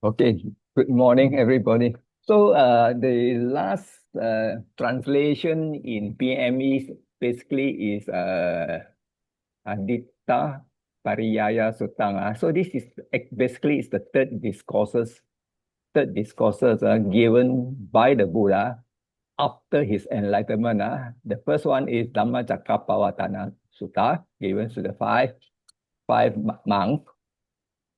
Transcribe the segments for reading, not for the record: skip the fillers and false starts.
Okay, good morning, everybody. So, the last translation in PME basically is āditta pariyaya sutta. So this is basically is the third discourses given by the Buddha after his enlightenment. The first one is Dhammacakkappavattana Sutta, given to the five monks.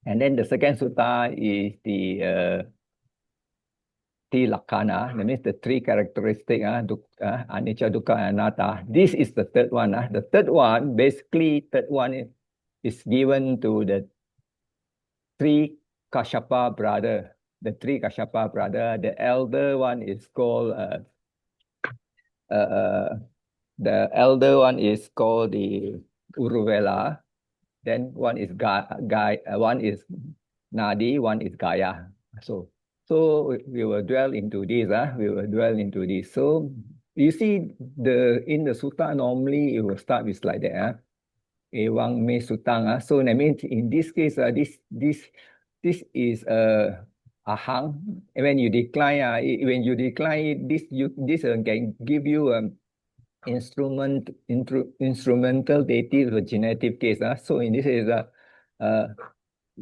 And then the second sutta is the Tilakkhana, that means the three characteristics, anicca, dukkha, anatta. This is the third one. The third one, basically, is given to the three Kashyapa brother. The three Kashyapa brother. The elder one is called the Uruvela. Then one is one is Nadi, one is Gaya. So we will dwell into this. We will dwell into this. So you see, in the sutta normally it will start with like that. Ewang me sutang. So that means in this case, this is ahang. When you decline, this can give you instrumental dative or genitive case. So in this is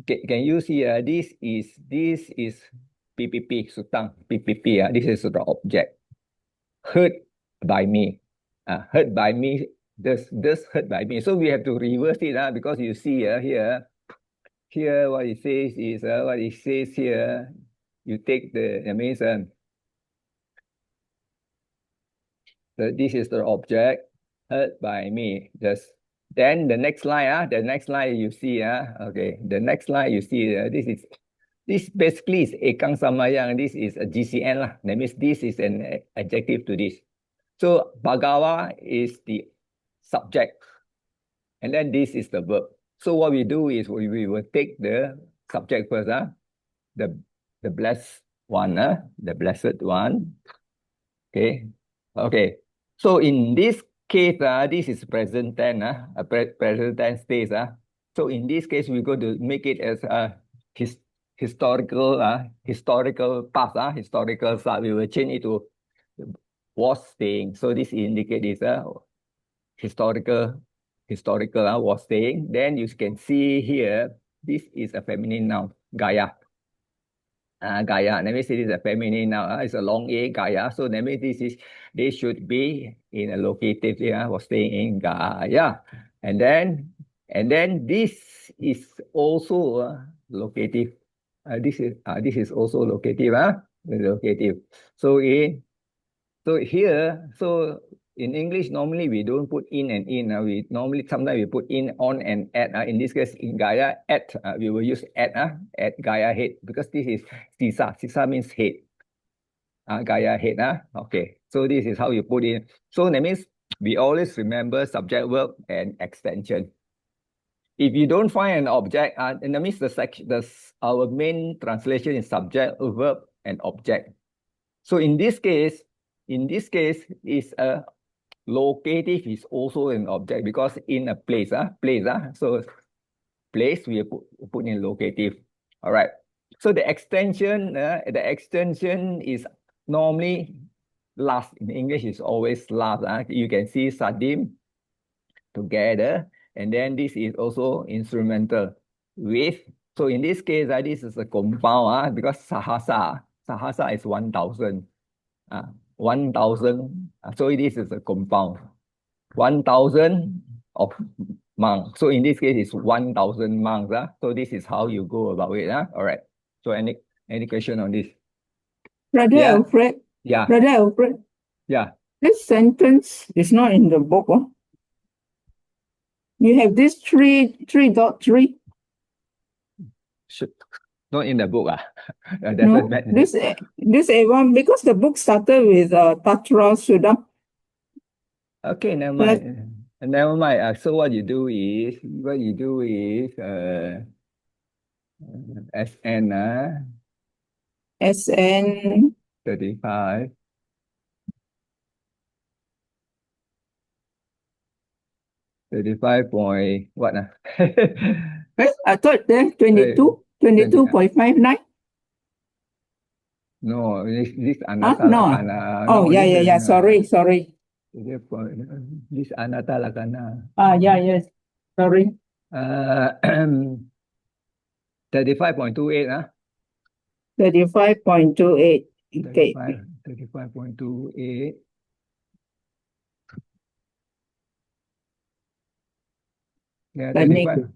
can you see this is PPP sutang PPP. This is the object. Hurt by me. Hurt by me. This hurt by me. So we have to reverse it because you see here what it says is what it says here. You take that means so this is the object hurt by me. Then the next line, you see, okay, the next line you see, this basically is ekang samayang. This is a GCN lah. That means this is an adjective to this. So bhagawa is the subject, and then this is the verb. So what we do is we will take the subject first, the blessed one, the blessed one. Okay. So in this case, this is present tense, present tense stage. So in this case, we're going to make it as a historical past, historical start. We will change it to was staying. So this indicates historical was staying. Then you can see here, this is a feminine noun, Gaya. Gaya. That means it is a feminine noun. It's a long A, Gaya. So that means this should be in a locative. Was staying in Gaya. And then this is also locative. This is also locative. Locative. So in English, normally we don't put in and in. Sometimes we put in, on, and at. In this case, in Gaya, at. We will use at Gaya head, because this is sisa. Sisa means head. Gaya head. Okay. So this is how you put in. So that means we always remember subject, verb, and extension. If you don't find an object, and that means our main translation is subject, verb, and object. So in this case, is a locative is also an object, because in a place, so place we put in locative. All right. So the extension is normally last. In English, is always last. You can see sadim together, and then this is also instrumental with. So in this case, this is a compound, because sahasa is 1,000. 1,000. So this is a compound. 1,000 of monks. So in this case, it's 1,000 monks. So this is how you go about it. All right. So any question on this? Brother Alfred. Yeah. Brother Alfred. Yeah. This sentence is not in the book. You have this 3.3. Not in the book. No, this one, because the book started with Tatra Sudha. Okay, never mind. Never mind. So what you do is SN SN 35. 35 point what? I thought there 22.59. No, this Huh? anatta No. lakkhana. Oh, No, yeah, this yeah, is yeah. Sorry. this anatta lakkhana. Yeah, yes. Sorry. 35.28, 35.28. Okay. 35.28. Yeah, Let me. 35.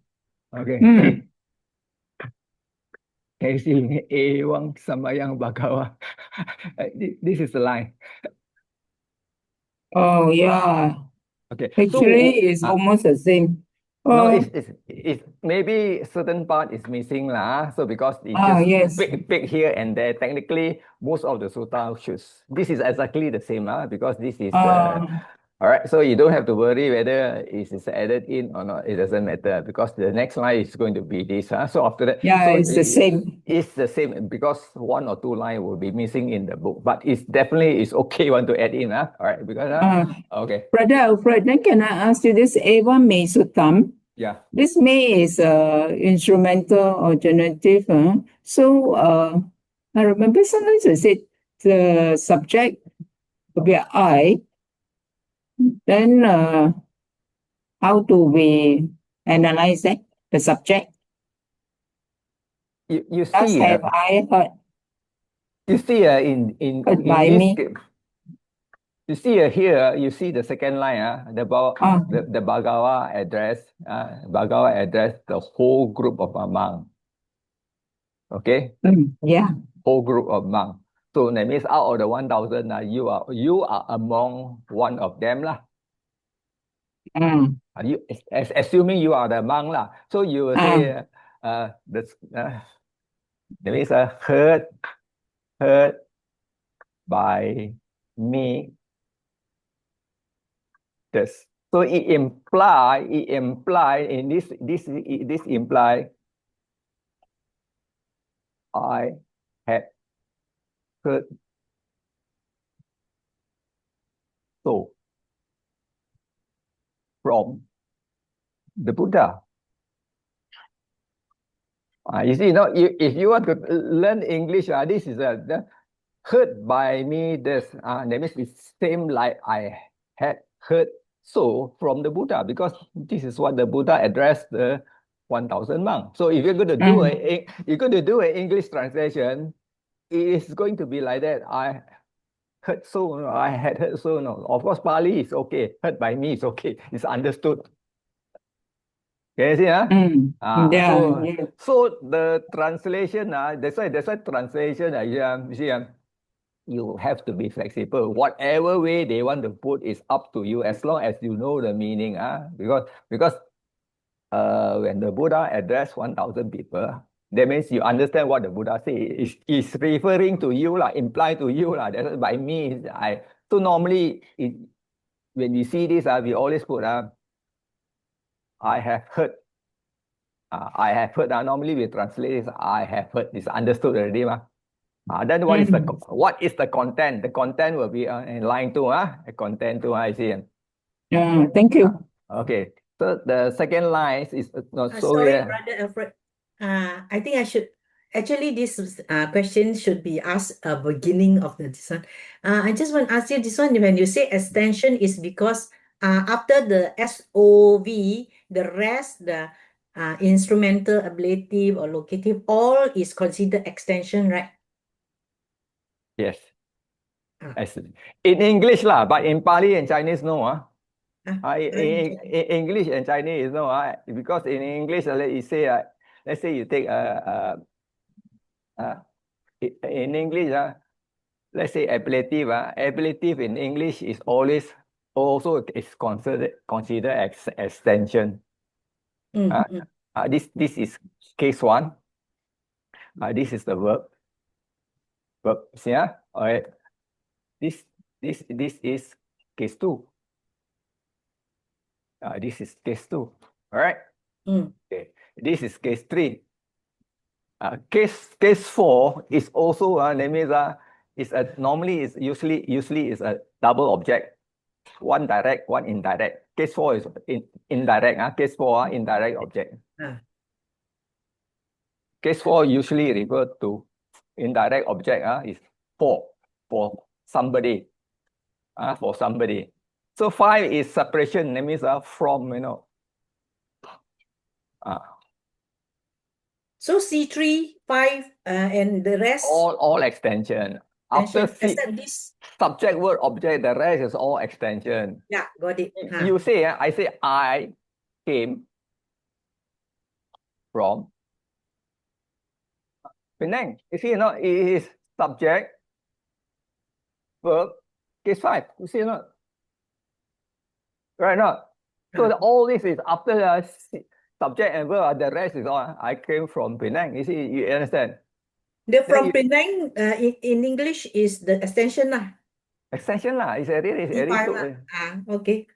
Okay. Hmm. Can you see Ewang Samayang Bhagawa? This is the line. Oh, yeah. Okay. Actually, it's almost the same. No, Oh, it's maybe certain part is missing lah. So because it just yes. pick here and there. Technically, most of the sutta should. This is exactly the same lah. Because this is all right. So you don't have to worry whether it is added in or not. It doesn't matter because the next line is going to be this. So after that, Yeah, so it's the same. It's the same because one or two line will be missing in the book, but it's definitely is okay one to add in. All right, because okay. Brother Alfred, then can I ask you this Eva Me Suttam? Yeah. This me is instrumental or genitive. So I remember sometimes I said the subject will be I. Then how do we analyze that? The subject? You Does see, have I heard you see heard in by this me? you see here you see the second line the Bhagawa address the whole group of monks. Okay, Yeah. whole group of monks. So that means out of the 1,000, you are among one of them lah. You assuming you are the monk lah. So you will say that means heard by me. This. So it imply in this imply I had heard so from the Buddha. You see, if you want to learn English, this is heard by me. This that means it's same like I had heard so from the Buddha because this is what the Buddha addressed the 1,000 monks. So if you're going to do an English translation, it is going to be like that. I heard so. No, I had heard so. No, of course, Pali is okay. Heard by me is okay. It's understood. Can you see? Yeah. So the translation, that's why translation, you see, you have to be flexible. Whatever way they want to put is up to you as long as you know the meaning. Because when the Buddha addressed 1,000 people, that means you understand what the Buddha say is referring to you, imply to you. That's by me. So normally when we see this, we always put I have heard. I have heard. Normally we translate this, I have heard. It's understood already. Then what is the content? The content will be in line 2. The content 2, I see. Thank you. Okay. So the second line is sorry, Brother Alfred. I think I should actually this question should be asked beginning of this one. I just want to ask you this one. When you say extension is because after the SOV, the rest, the instrumental, ablative, or locative, all is considered extension, right? Yes. In English but in Pali and Chinese, no. In English and Chinese, no. Because in English, let's say you take in English, let's say ablative. Ablative in English is also is considered as extension. This is case 1. This is the verb. See, all right. This is case 2. This is case 2. All right. Okay. This is case 3. Case 4 is also that means normally is usually is a double object, one direct, one indirect. Case 4 is indirect. Case 4 indirect object. Case 4 usually refer to indirect object. Is for somebody, for somebody. So 5 is separation. That means from, you know. So C3, 5, and the rest All extension. After except this. subject, word, object, the rest is all extension. Yeah, got it. You say, I say I came from Penang. You see, it is subject, verb, case 5. You see, right now. So all this is after the subject and verb. The rest is all. I came from Penang. You see, you understand? The from Penang in English is the extension lah. Extension lah. It's really Okay.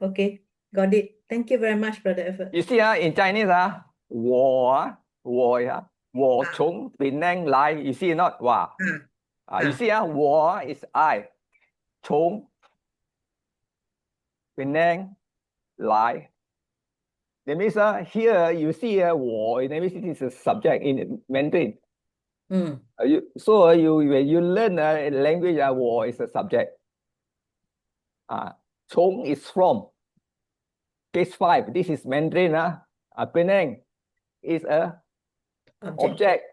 Got it. Thank you very much, Brother Effort. You see, in Chinese, 我从 Penang 来. You see not? Wow. You see, 我 is I. 从 Penang 来. That means here you see 我, that means it is a subject in Mandarin. When you learn language, 我 is a subject. 从 is from. Case 5, this is Mandarin. Penang is a object.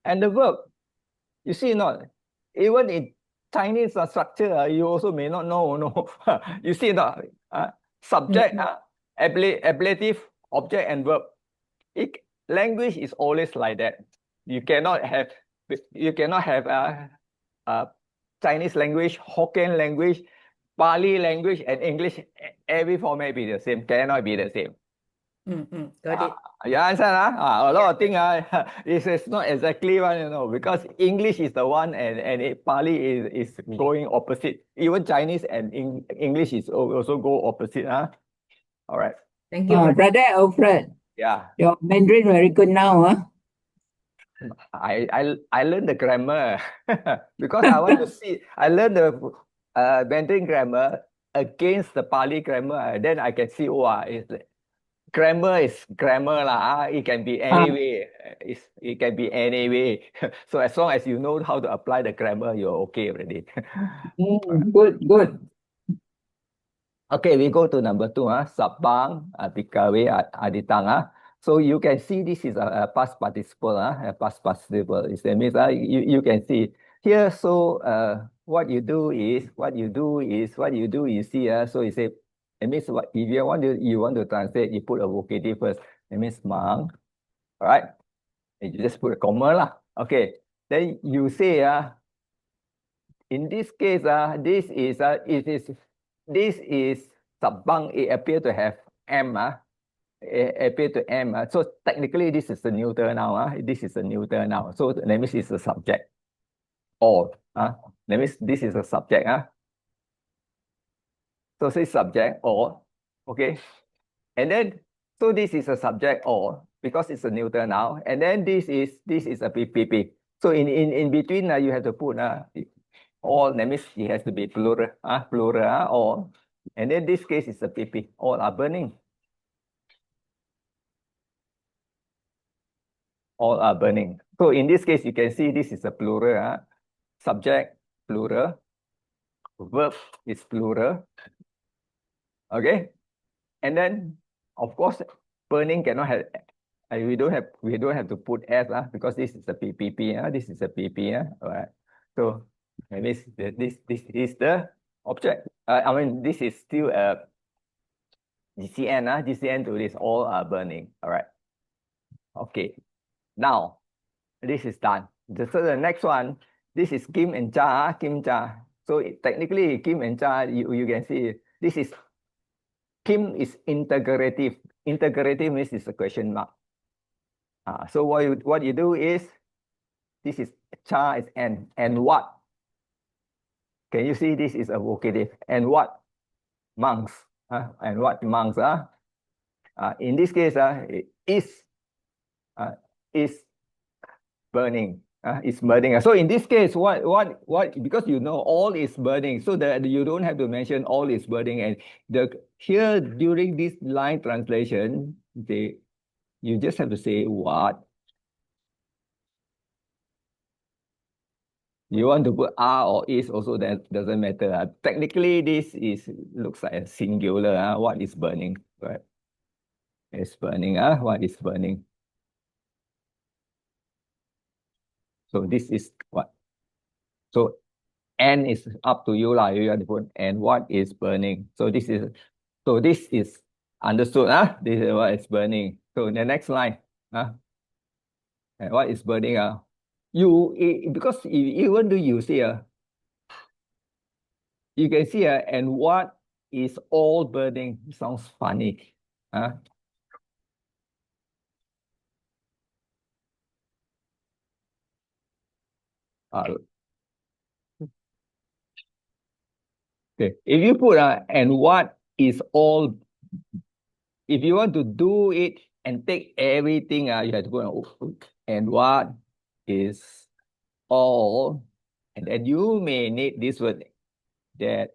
And the verb, you see not? Even in Chinese structure, you also may not know. No, you see not? Subject, ablative, object, and verb. Language is always like that. You cannot have Chinese language, Hokkien language, Pali language, and English. Every format be the same. Cannot be the same. Got it. You understand? A lot of things this is not exactly one, because English is the one and Pali is going opposite. Even Chinese and English is also go opposite. All right. Thank you. Brother Alfred. Yeah. Your Mandarin very good now, I learned the grammar because I want to see. I learned the Mandarin grammar against the Pali grammar. Then I can see, grammar is grammar lah. It can be any way. It can be any way. So as long as you know how to apply the grammar, you're okay already. Good. Okay, we go to number 2. Sabang, bhikkhave, āditta. So you can see this is a past participle. A past participle. It means you can see here. So what you do is you see. So you say. It means what if you want to translate, you put a vocative first. It means monk. All right. And you just put a comma lah. Okay. Then you say in this case this is sabang. It appear to have M. It appear to M. So technically this is the neuter now. This is the neuter now. So that means it's a subject. Or that means this is a subject. So say subject or, okay. And then, so this is a subject or, because it's a neuter now. And then this is a PPP. So in between, you have to put all, that means it has to be plural, or. And then this case is a PP. All are burning. All are burning. So in this case, you can see this is a plural. Subject, plural. Verb is plural. Okay, and then of course burning cannot have. We don't have to put S because this is a PPP. This is a PP. All right. So that means this is the object. I mean this is still a GCN. GCN to this all are burning. All right. Okay. Now this is done. So the next one. This is Kim and Cha. Kim Cha. So technically Kim and Cha. You can see this is. Kim is integrative. Integrative means it's a question mark. So what you do is, this is Cha is N. And what? Can you see this is a vocative? And what? Monks. And what monks? In this case, is burning. It's burning. So in this case, what? Because you know all is burning, so that you don't have to mention all is burning. And here during this line translation, you just have to say what. You want to put are or is also, that doesn't matter. Technically, this looks like a singular. What is burning? Right? It's burning. What is burning? So this is what? So and is up to you lah. You have to put and what is burning. So this is understood. This is what is burning. So the next line. And what is burning? Because even though you see you can see and what is all burning? Sounds funny. Okay. If you put and what is all, if you want to do it and take everything, you have to put and what is all, and then you may need this word that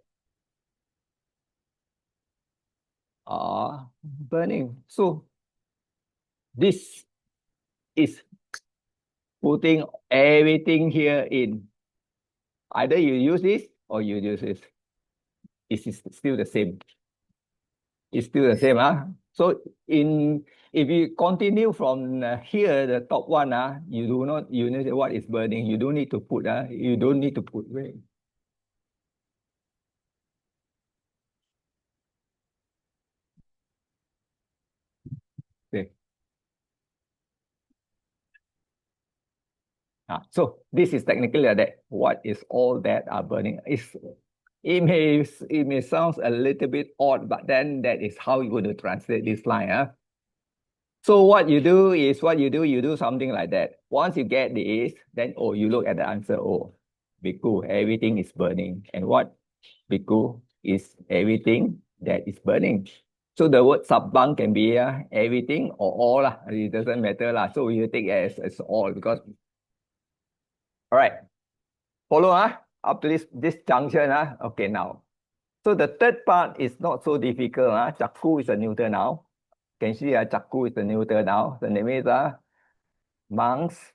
are burning. So this is putting everything here in. Either you use this or you use this. It is still the same. It's still the same. So if you continue from here, the top one, you need to say what is burning. You don't need to put. You don't need to put. Wait. Okay. So this is technically that. What is all that are burning? It may sound a little bit odd, but then that is how you're going to translate this line. So what you do is you do something like that. Once you get this, then you look at the answer. Bhikkhu, everything is burning. And what bhikkhu is everything that is burning. So the word sabbang can be everything or all. It doesn't matter. So you take it as all because. All right. Follow up to this junction. Okay, now. So the third part is not so difficult. Chakku is a neuter now. Can you see chakku is the neuter now? The name is monks.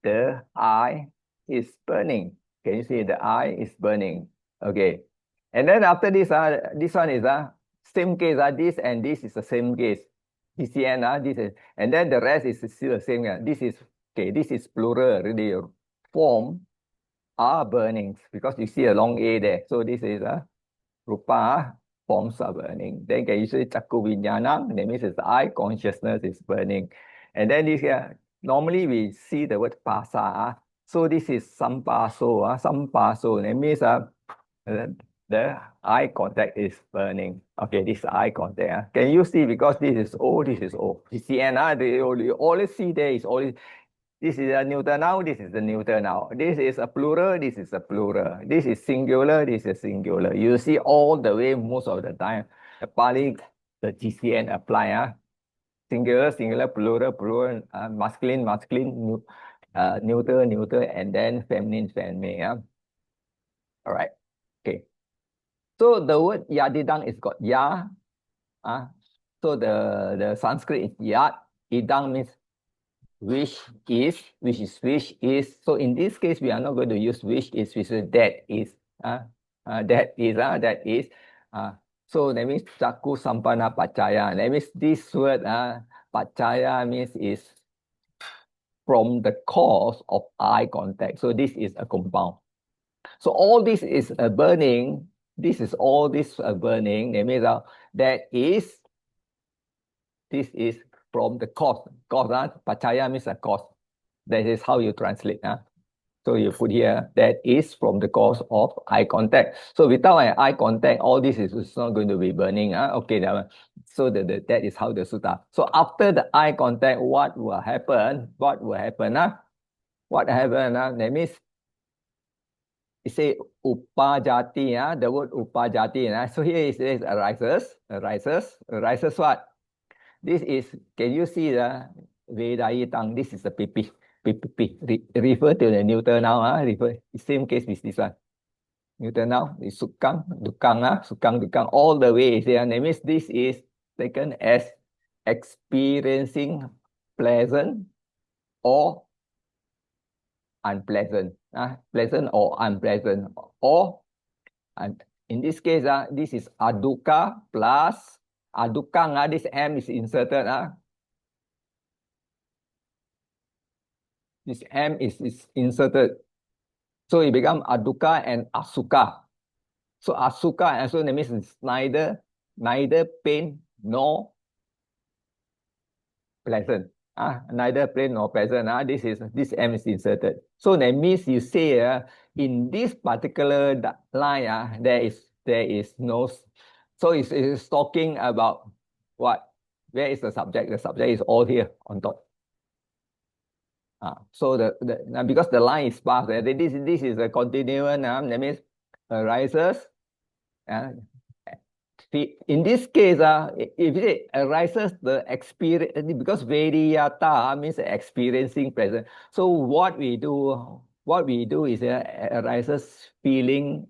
The eye is burning. Can you see the eye is burning? Okay. And then after this, this one is same case. This and this is the same case. TCN, this is, and then the rest is still the same. This is okay. This is plural. Really, form are burnings because you see a long A there. So this is rupa, forms are burning. Then can you say chakku vijnana? That means it's eye consciousness is burning. And then this here, normally we see the word pasa. So this is sampaso. Sampaso. That means the eye contact is burning. Okay, this eye contact. Can you see? Because this is O, this is O. TCN, you always see there is always. This is a neuter now, this is the neuter now. This is a plural, this is a plural. This is singular, this is singular. You see all the way most of the time. The pali, the GCN apply. Singular, singular, plural, plural, masculine, masculine, neuter, neuter, and then feminine, feminine. All right. Okay. So the word yadidang is got ya. So the Sanskrit is yad. Idang means which is. So in this case, we are not going to use which is that is. That is. So that means chakku sampana pacaya. That means this word pacaya means is from the cause of eye contact. So this is a compound. So all this is a burning. This is all this burning. That means this is from the cause. Cause, pacaya means a cause. That is how you translate. So you put here, that is from the cause of eye contact. So without an eye contact, all this is not going to be burning. Okay, so that is how the sutta. So after the eye contact, what will happen? What happened? That means, it say upajati, the word upajati. So here it says arises what? This is, can you see the Vedai tongue? This is the pipi. Refer to the neuter now. Refer, same case with this one. Neuter now is sukang, dukang, all the way is there. That means this is taken as experiencing pleasant or unpleasant, pleasant or unpleasant, or and in this case, this is ādukkha plus ādukkha, this M is inserted. This M is inserted. So it becomes ādukkha and asukha. So asukha, so that means it's neither pain nor pleasant. Neither pain nor pleasant. This M is inserted. So that means you say in this particular line, there is no. So it's talking about what? Where is the subject? The subject is all here on top. So because the line is sparse, this is a continuum. That means arises. In this case, if it arises the experience, because vediyata means experiencing present. So what we do is arises feeling.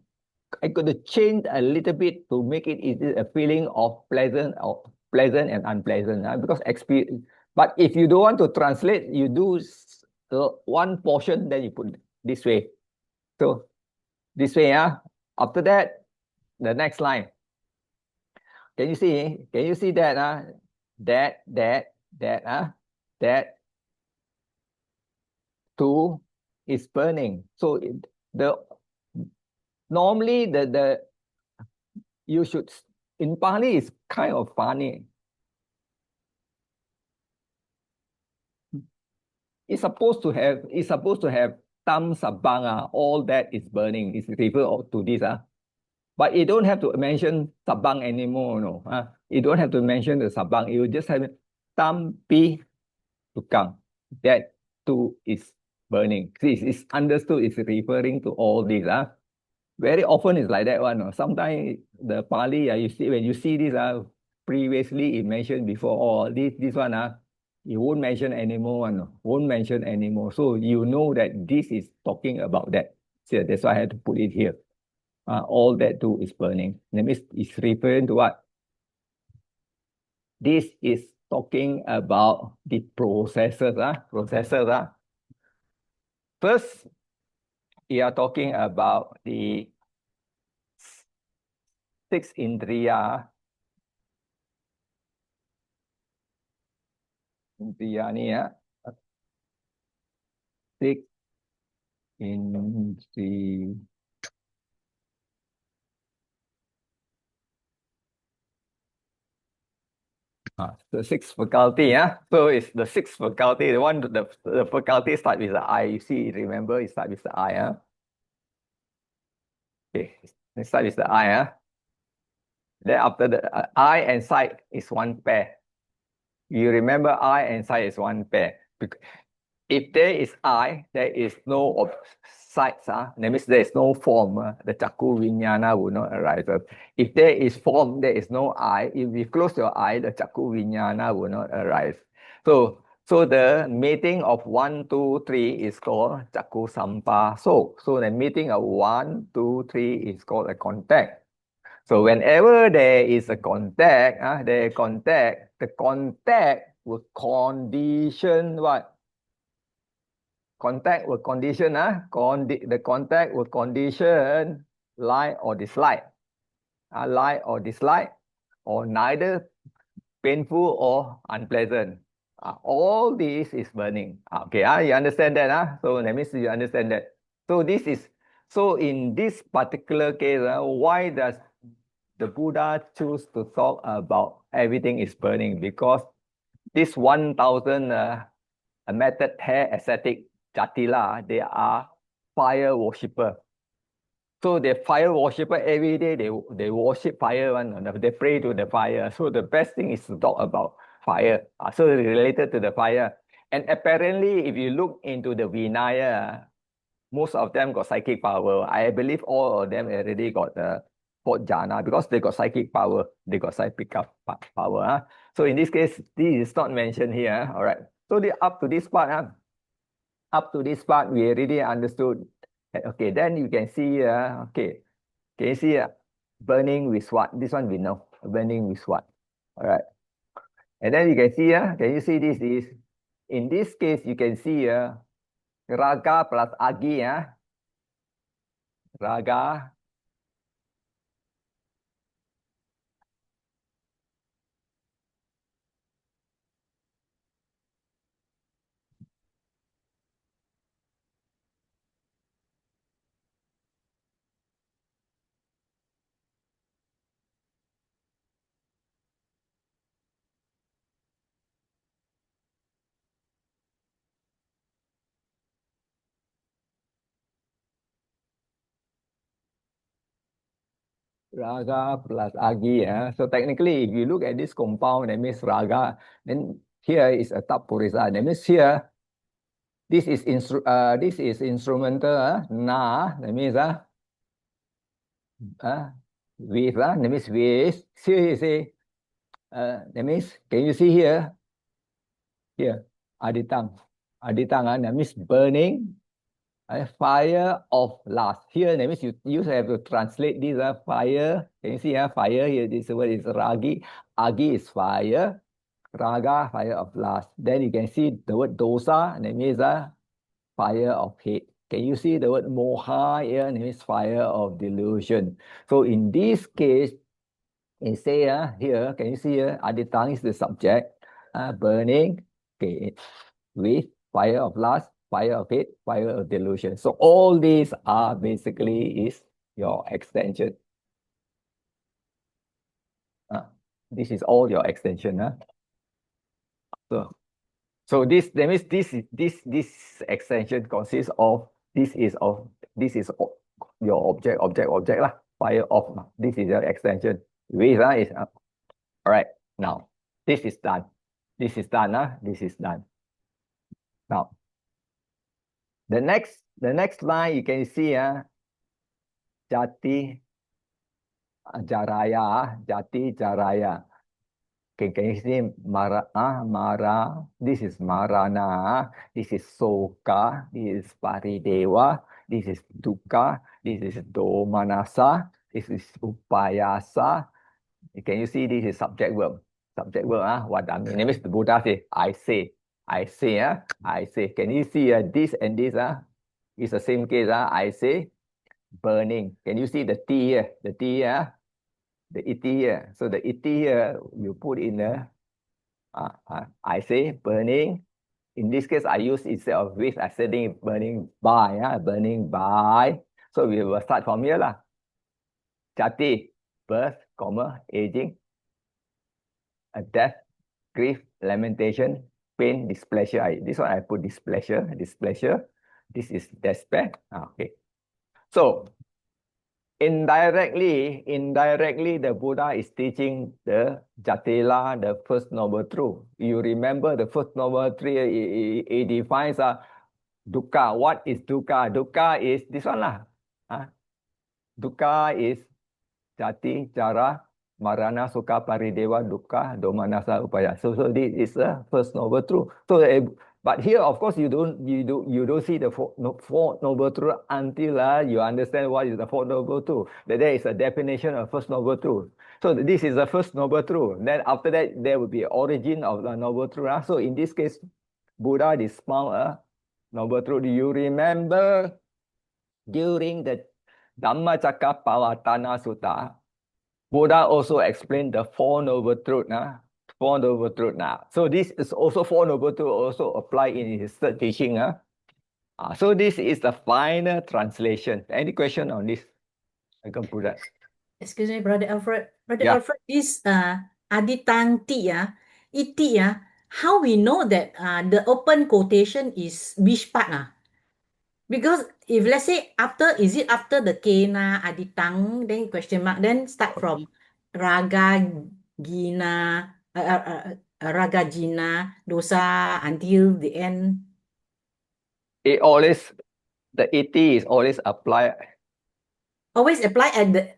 I could change a little bit to make it a feeling of pleasant and unpleasant. Because experience. But if you don't want to translate, you do one portion, then you put this way. So this way, after that, the next line. Can you see? Can you see that? That too is burning. So normally you should, in Pali, it's kind of funny. It's supposed to have tam sabang, all that is burning. It's referred to this. But you don't have to mention sabang anymore. No. You don't have to mention the sabang. You just have tam pi tukang. That too is burning. It's understood. It's referring to all these. Very often it's like that one. No. Sometimes the Pali, you see, when you see this, previously it mentioned before, this one, you won't mention anymore. No. Won't mention anymore. So you know that this is talking about that. So that's why I had to put it here. All that too is burning. That means it's referring to what? This is talking about the processes. First, we are talking about the 6 indriya. Indriya ni 6 indriya. The 6th faculty, so it's the 6th faculty. The faculty start with the I. You see, remember, it start with the I. Okay, it start with the I. Then after the I and sight is one pair. You remember I and sight is one pair. If there is I, there is no sights. That means there is no form. The chakku vinyana will not arise. If there is form, there is no I. If you close your eye, the chakku vinyana will not arise. So the meeting of 1, 2, 3 is called chakku sampa. So the meeting of 1, 2, 3 is called a contact. So whenever there is a contact, the contact will condition what? Contact will condition, the contact will condition like or dislike. Like or dislike, or neither painful or unpleasant. All this is burning. Okay, you understand that? So that means you understand that. So in this particular case, why does the Buddha choose to talk about everything is burning? Because this 1,000 method hair ascetic Jatila, they are fire worshipper. So the fire worshipper, every day they worship fire, they pray to the fire. So the best thing is to talk about fire. So related to the fire. And apparently, if you look into the Vinaya, most of them got psychic power. I believe all of them already got the fourth jhana because they got psychic power. They got psychic power. So in this case, this is not mentioned here. All right. So up to this part, we already understood. Okay, then you can see, okay, can you see burning with what? This one we know, burning with what? All right. And then you can see, can you see this is, in this case, you can see Raga plus agi, ya. Raga. Raga plus agi, ya. So technically, if you look at this compound, that means raga, then here is a tapurisa. That means here, this is instrumental, na, that means with, that means with. Here you say, that means, can you see here? Here, āditta. Āditta, that means burning. Fire of last. Here, that means you have to translate this fire. Can you see fire here? This word is ragi. Agi is fire. Raga, fire of last. Then you can see the word dosa, that means fire of hate. Can you see the word moha here? That means fire of delusion. So in this case, it say here, can you see here? Āditta is the subject. Burning, okay, with fire of lust, fire of hate, fire of delusion. So all these are basically is your extension. This is all your extension. So this, that means this extension consists of this is your object lah. Fire of, this is your extension. With is all right. Now this is done. This is done. This is done. Now the next line you can see jati jaraya, jati jaraya. Okay, can you see mara? This is marana. This is soka. This is paridewa. This is dukkha. This is domanasa. This is upayasa. Can you see this is subject verb? Subject verb, what I mean? That the Buddha say, I say. I say. Can you see this and this? It's the same case. I say, burning. Can you see the T here? The T here? The iti here. So the iti here, you put in the, I say, burning. In this case, I use instead of with, I said burning by, burning by. So we will start from here lah. Jati, birth, aging, death, grief, lamentation, pain, displeasure. This one I put displeasure. This is despair. Okay. So indirectly, the Buddha is teaching the Jatila, the first noble truth. You remember the first noble truth, it defines dukkha. What is dukkha? Dukkha is this one lah. Dukkha is jati, jara, marana, sukha, paridewa, dukkha, domanasa, upaya. So this is the first noble truth. So but here, of course, you don't see the fourth noble truth until you understand what is the fourth noble truth. That there is a definition of first noble truth. So this is the first noble truth. Then after that, there will be origin of the noble truth. So in this case, Buddha expound a noble truth. Do you remember during the Dhammacakkappavattana Sutta, Buddha also explained the Four Noble Truths. Four Noble Truths. So this is also Four Noble Truths also apply in his third teaching. So this is the final translation. Any question on this? I can put that. Excuse me, Brother Alfred. Brother Yeah. Alfred, this aditanti, iti, how we know that the open quotation is which part? Because if let's say after, is it after the kena aditang, then question mark, then start from raga gina, raga jina, dosa until the end. It always, the iti is always applied. Always apply at the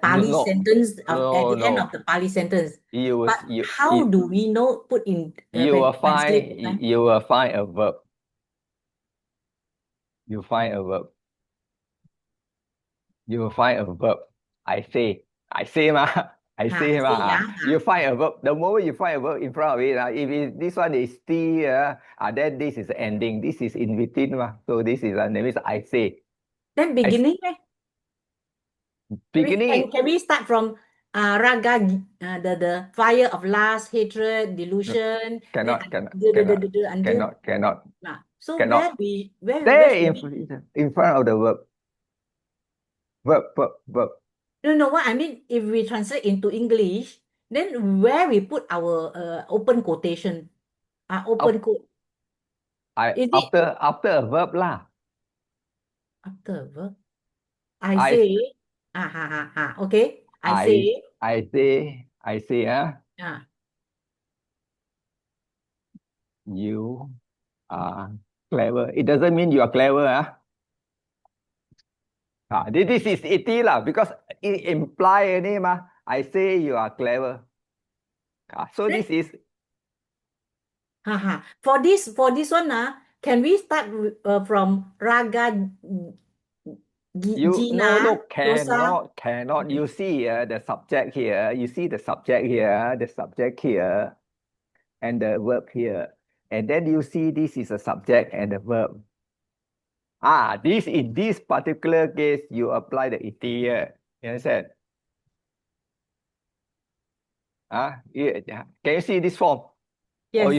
Pali sentence at the end of the Pali sentence. But how do we know put in? You will find a verb. You find a verb. You will find a verb. I say ma. I Ha, say, I say, yeah. you find a verb. The moment you find a verb in front of it, this one is T, then this is ending. This is in between. So this is, that means I say. Then beginning, Beginning, can we start from raga, the fire of lust, hatred, delusion, cannot. until so Cannot. where There should we? in front of the verb. Verb. No, what I mean, if we translate into English, then where we put our open quotation, open quote. Is it After a verb lah. after a verb? I say, okay. I say, I say, you are clever. It doesn't mean you are clever, this is it lah, because it imply any I say you are clever. So this is For this one, can we start from raga jina dosa? cannot. You see the subject here. You see the subject here, and the verb here, and then you see this is a subject and the verb. In this particular case, you apply the it here. You understand? Can you see this form? Yes. Or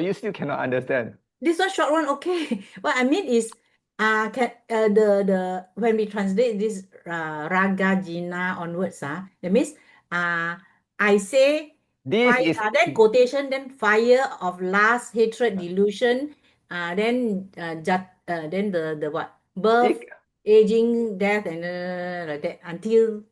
you still cannot understand? This one short one, okay. What I mean is, the when we translate this raga jina onwards, that means I say This fire, is then quotation, then fire of lust, hatred, delusion, then then the what birth, aging, death, and like that until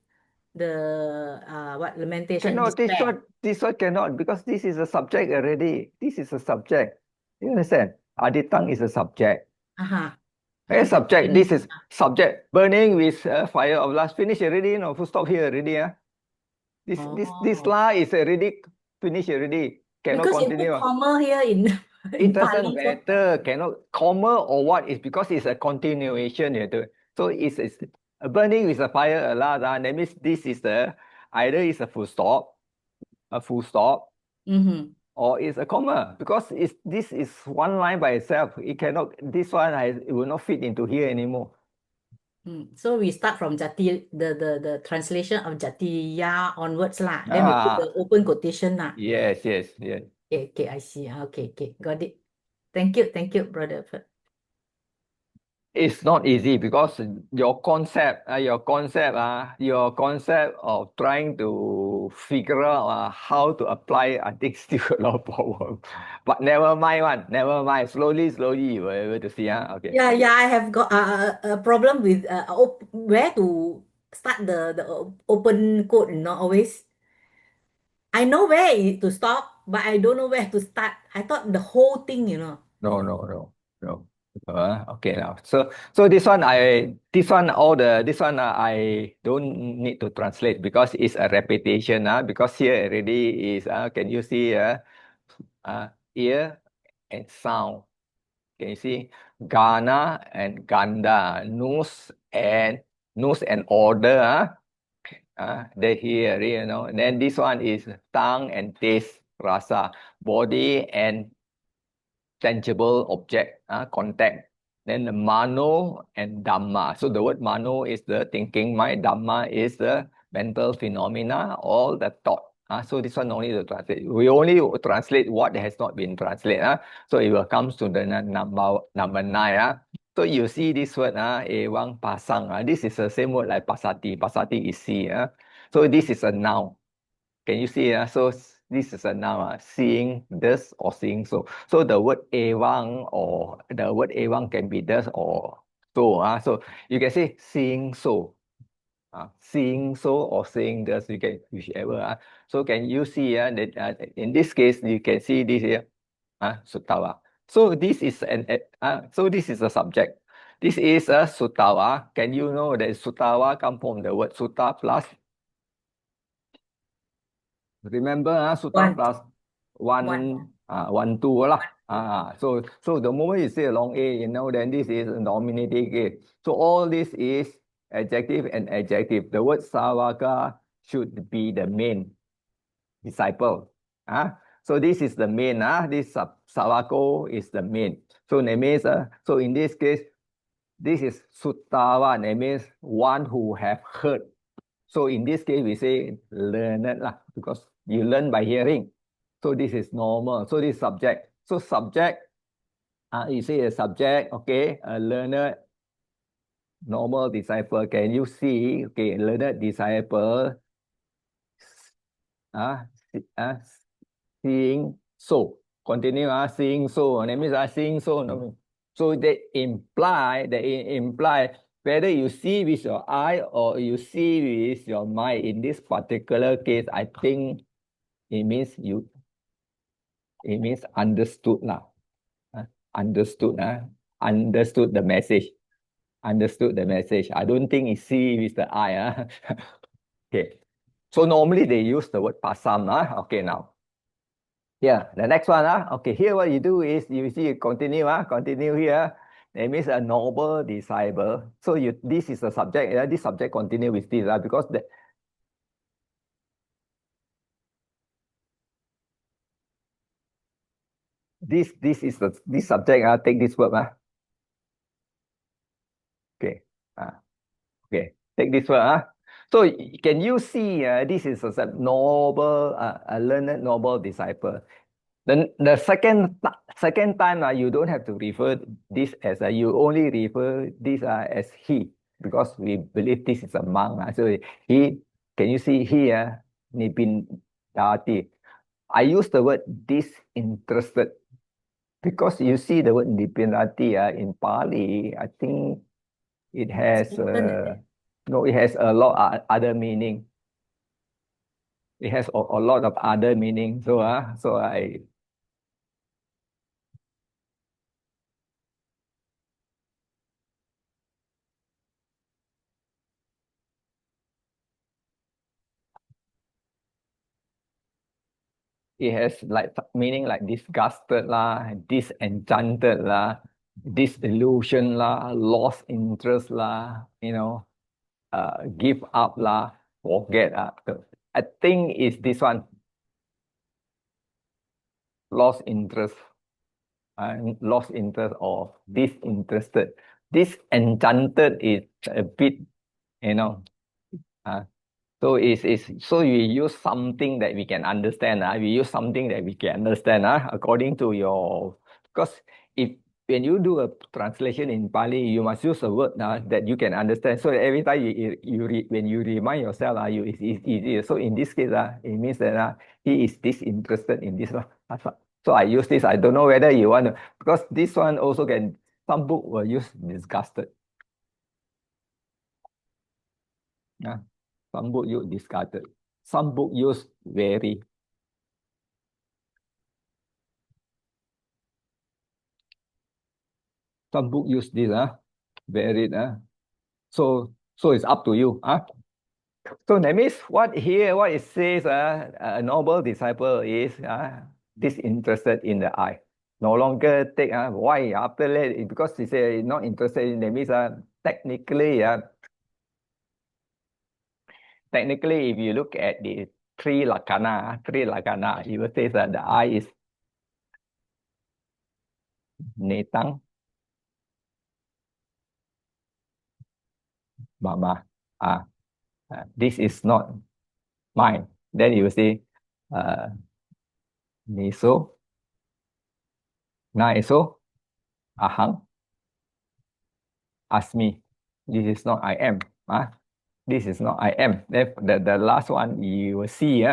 the what lamentation, cannot. despair. This one cannot, because this is a subject already. This is a subject. You understand? Āditta is a subject. A subject. This is subject. Burning with fire of lust. Finish already. Full stop here already. This la is already finished already. Cannot Because continue. you put comma here in It doesn't Pali, matter. Cannot comma or what is, because it's a continuation here. So it's burning with a fire of lust. That means this is either is a full stop, or it's a comma, because this is one line by itself. It cannot. This one it will not fit into here anymore. So we start from Jati, the translation of Jatiya onwards lah. Then we put the open quotation lah. Yes. Okay, I see. Okay, got it. Thank you, brother. It's not easy, because your concept of trying to figure out how to apply, I think still a lot of problem. But never mind. Slowly you will be able to see. Okay. Yeah, I have got a problem with where to start the open quote. Always. I know where to stop, but I don't know where to start. I thought the whole thing. No. Okay now. So this one I don't need to translate, because it's a repetition. Because here already is can you see ear and sound? Can you see Gana and Ganda, nose and order? They here, and then this one is tongue and taste, rasa, body and tangible object, contact. Then the mano and dhamma. So the word mano is the thinking mind, dhamma is the mental phenomena, all the thought. So this one no need to translate. We only translate what has not been translated. So it will come to the number 9. So you see this word, ewang pasang. This is the same word like pasati. Pasati is see. So this is a noun. Can you see? So this is a noun, seeing this or seeing so. So the word ewang can be this or so. So you can say seeing so. Seeing so or seeing this, you can whichever. So can you see that in this case you can see this here, sutta. So this is a subject. This is a sutta. Can you know that sutta come from the word sutta plus? Remember, sutta plus one, two lah. So the moment you say a long A, then this is nominative case. So all this is adjective and adjective. The word savaka, should be the main disciple. So this is the main. This Savako is the main. So that means, so in this case, this is Suttawa. That means one who have heard. So in this case, we say learned lah, because you learn by hearing. So this is normal. So this is subject. So subject, you say a subject, okay, a learned normal disciple. Can you see? Okay, learned disciple. Seeing so. Continue. Seeing so. That means seeing so. No. So they imply whether you see with your eye or you see with your mind. In this particular case, I think it means understood lah. Understood the message. Understood the message. I don't think it's see with the eye. Okay. So normally they use the word pasam. Okay, now. Yeah, the next one. Okay, here what you do is you see continue. Continue here. That means a noble disciple. So this is the subject. This subject continue with this because this is this subject. Take this word. Okay. Okay. Take this word. So can you see this is a noble, a learned noble disciple. The second time you don't have to refer this as you only refer this as he, because we believe this is a monk. So he, can you see here, nipindati? I use the word disinterested because you see the word nipindati in Pali. I think it has no, it has a lot of other meaning. It has a lot of other meaning. So it has like meaning like disgusted lah, disenchanted lah, disillusion lah, lost interest lah, give up lah, forget I think it's this one. Lost interest or disinterested. Disenchanted is a bit, so so we use something that we can understand. We use something that we can understand according to your, because when you do a translation in Pali, you must use a word that you can understand. So every time when you remind yourself, it's easier. So in this case, it means that he is disinterested in this. So I use this. I don't know whether you want to, because this one also can, some book will use disgusted. Some book use discarded. Some book use very. Some book use this, varied. So it's up to you. So that means what it says, a noble disciple is disinterested in the eye. No longer take, why? After that, because he said not interested in, that means technically, if you look at the three lakana, you will say that the eye is netang, mama. This is not mine. Then you will say neso, naeso, ahang, asmi. This is not I am. This is not I am. The last one you will see,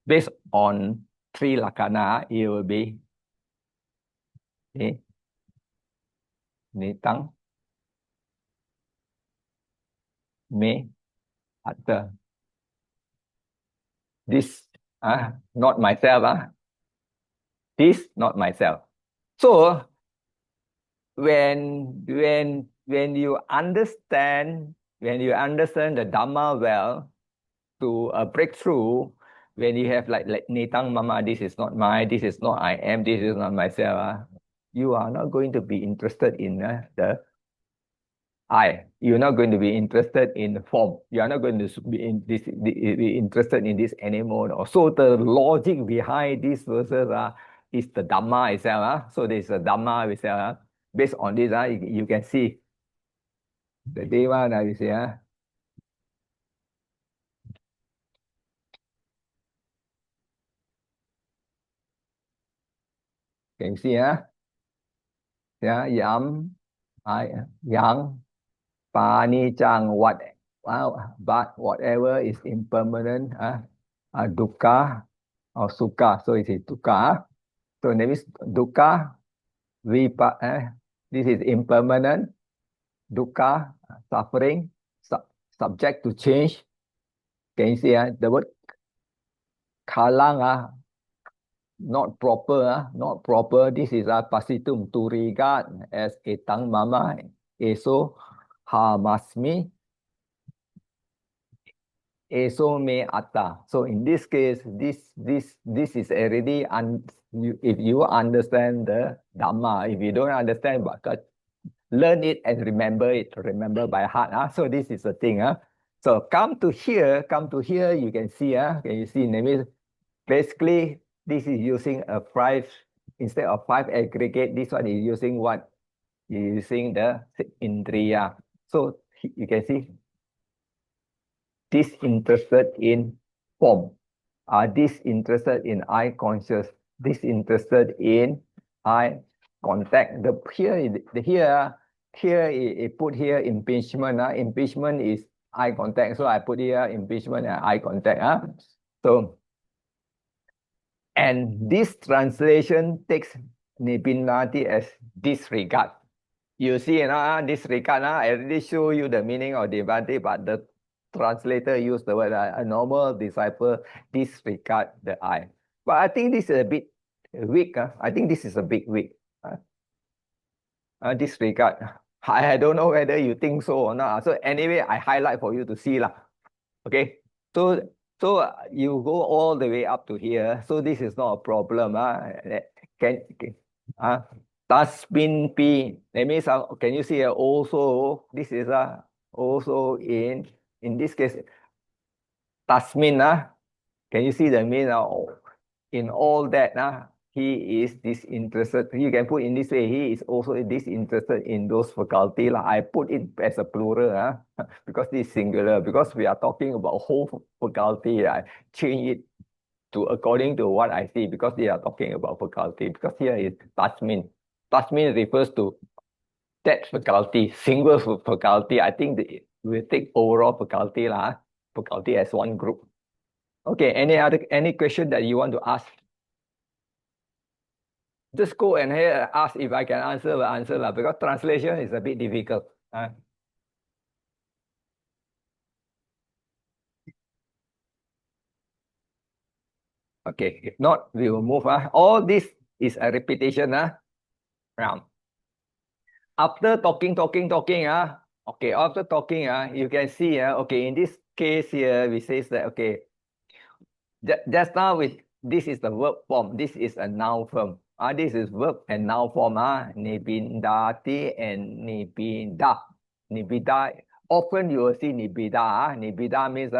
based on three lakana, it will be netang, me, atta. This not myself. This not myself. So when you understand the Dhamma well, to a breakthrough, when you have like netang mama, this is not mine, this is not I am, this is not myself, you are not going to be interested in the I. You're not going to be interested in the form. You are not going to be interested in this anymore. So the logic behind these verses is the Dhamma itself. So there's a Dhamma itself. Based on this, you can see the Deva that is here. Can you see? Yeah, yam, yang, pani, chang, what, but whatever is impermanent, dukkha or sukha. So it is dukkha. So that means dukkha, this is impermanent, dukkha, suffering, subject to change. Can you see the word kalang, not proper, not proper. This is pasitum, to regard as etang mama, eso hamasmi, eso me atta. So in this case, this is already if you understand the Dhamma. If you don't understand, but learn it and remember by heart. So this is the thing. So come to here, you can see, can you see? Basically, this is using a 5, instead of 5 aggregate, this one is using what? Using the indriya. So you can see, disinterested in form, disinterested in eye conscious, disinterested in eye contact. Here it put here impingement. Impingement is eye contact. So I put here impingement and eye contact. So, and this translation takes nibbinati as disregard. You see, disregard, I already show you the meaning of nibbinati, but the translator used the word, a normal disciple disregard the eye. But I think this is a bit weak. I think this is a bit weak. Disregard. I don't know whether you think so or not. So anyway, I highlight for you to see. Okay. So you go all the way up to here. So this is not a problem. Tasmin P. That means, can you see also, this is also in this case, Tasmin. Can you see the mean? In all that, he is disinterested. You can put in this way, he is also disinterested in those faculty. I put it as a plural because this is singular, because we are talking about whole faculty. I change it to according to what I see, because they are talking about faculty, because here is Tasmin. Tasmin refers to that faculty, single faculty. I think we take overall faculty, faculty as one group. Okay, any question that you want to ask? Just go and ask. If I can answer, I'll answer because translation is a bit difficult. Okay, if not, we will move. All this is a repetition. After talking, okay, after talking, you can see, okay, in this case here, we say that, okay, just now this is the verb form, this is a noun form. This is verb and noun form, nibindati and nibinda. Nibida, often you will see nibida. Nibida means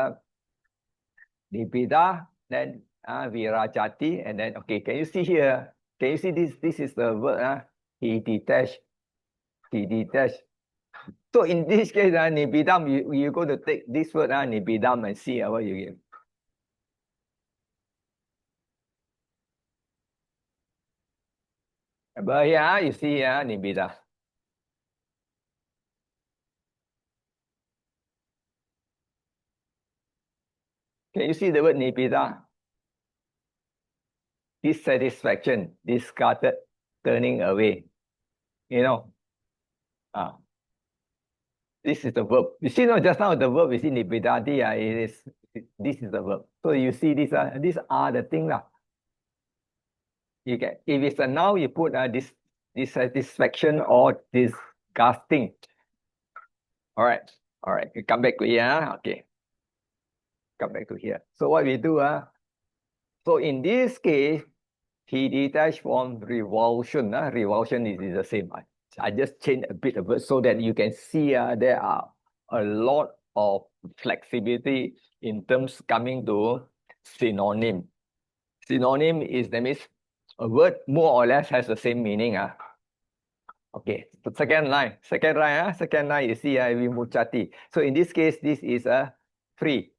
nibida, then virajati, and then, okay, can you see here? Can you see this? This is the verb, he detached. He detached. So in this case, nibidam, you go to take this word, nibidam, and see what you get. But here, you see nibida. Can you see the word nibida? Dissatisfaction, discarded, turning away. This is the verb. You see, just now the verb is in nibidati. This is the verb. So you see these are the things. You get, if it's a noun, you put dissatisfaction or disgusting. All right. You come back to here. Okay. Come back to here. So what we do, so in this case, he detached from revulsion. Revulsion is the same. I just change a bit of it so that you can see there are a lot of flexibility in terms coming to synonym. Synonym is, that means a word more or less has the same meaning. Okay, so second line, you see vimuchati. So in this case, this is a free.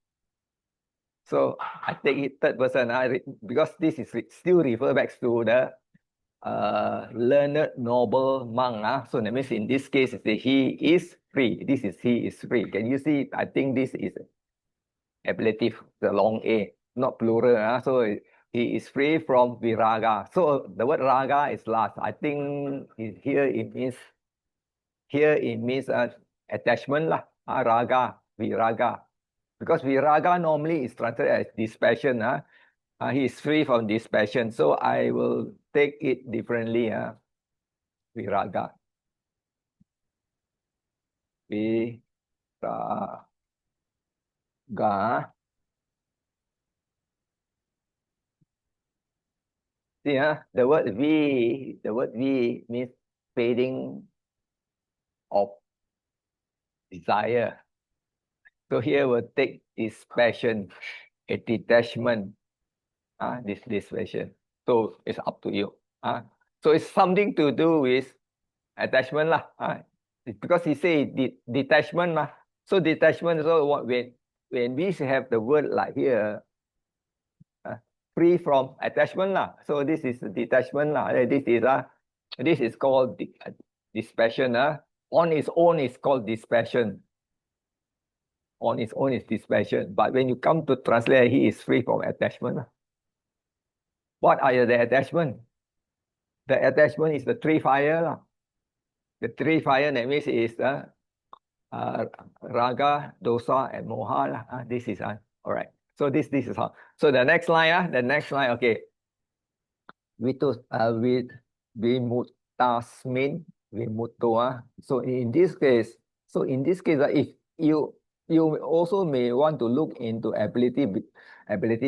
So I take it third person because this is still refer back to the learned noble monk. So that means in this case, he is free. This is he is free. Can you see? I think this is ablative, the long A, not plural. So he is free from viraga. So the word raga is last. I think here it means attachment lah. Raga, viraga. Because viraga normally is translated as dispassion. He is free from dispassion. So I will take it differently. Viraga. Viraga. See, the word V means fading of desire. So here we'll take dispassion, a detachment, this dispassion. So it's up to you. So it's something to do with attachment lah. Because he say detachment lah. So detachment, so when we have the word like here, free from attachment lah. So this is detachment lah. This is called dispassion. On its own is called dispassion. On its own is dispassion. But when you come to translate, he is free from attachment. What are the attachment? The attachment is the three fire. The three fire, that means is raga, dosa, and moha. This is all right. So this is how. So the next line, okay. With vimutasmin, vimuto. So in this case, if you also may want to look into ability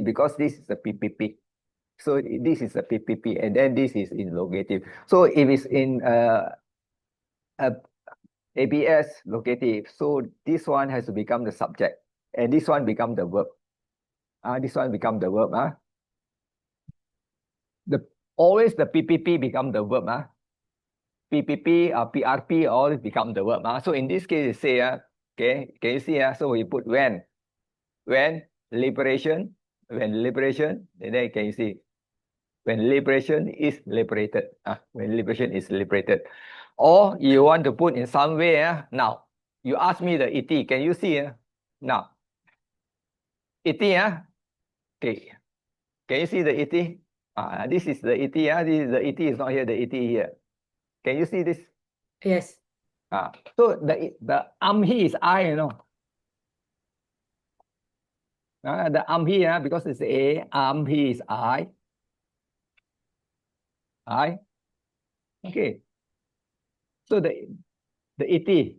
because this is a PPP. So this is a PPP, and then this is in locative. So if it's in ABS locative, so this one has to become the subject, and this one become the verb. This one become the verb. Always the PPP become the verb. PPP, PRP, all become the verb. So in this case, it say, okay, can you see? So we put when liberation, and then can you see? When liberation is liberated. When liberation is liberated. Or you want to put in some way. Now, you ask me the iti. Can you see? Now, iti. Okay. Can you see the iti? This is the iti. This is the iti is not here. The iti here. Can you see this? Yes. So the amhi is I, you know. The amhi, because it's A, amhi is I. Okay. So the iti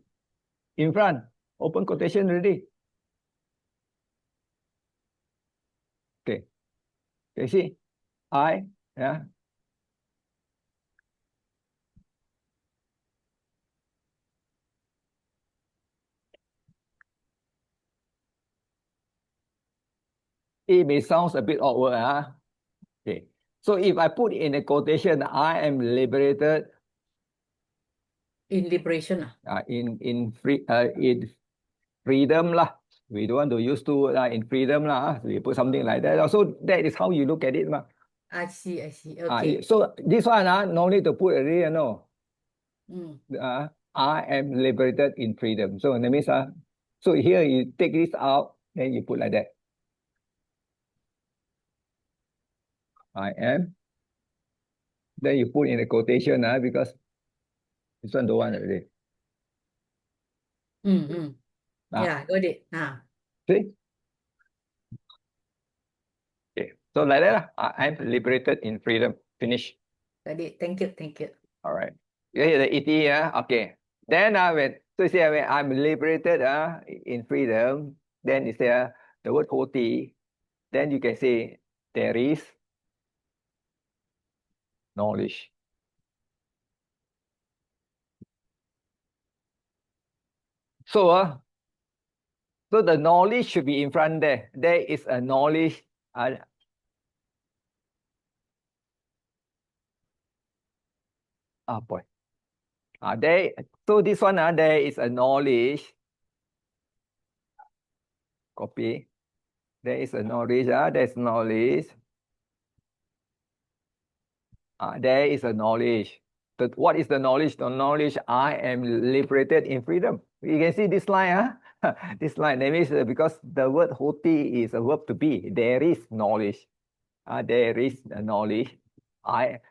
in front, open quotation already. Okay. Can you see? I, It may sound a bit awkward. Okay. So if I put in a quotation, I am liberated. In liberation. In freedom lah. We don't want to use to in freedom lah. So we put something like that. So that is how you look at it. I see. Okay. So this one, no need to put a real, no. I am liberated in freedom. So that means, so here you take this out, then you put like that. I am. Then you put in a quotation, because this one don't want already. Yeah, got it. See? Okay. So like that, I'm liberated in freedom. Finish. Got it. Thank you. All right. Yeah, the iti, okay. Then when I'm liberated in freedom, then is there the word hoti. Then you can say there is knowledge. So the knowledge should be in front there. There is a knowledge. Boy. So this one, there is a knowledge. Copy. There is a knowledge. There's knowledge. There is a knowledge. What is the knowledge? The knowledge, I am liberated in freedom. You can see this line, this line. That means because the word hoti is a verb to be. There is knowledge. There is a knowledge.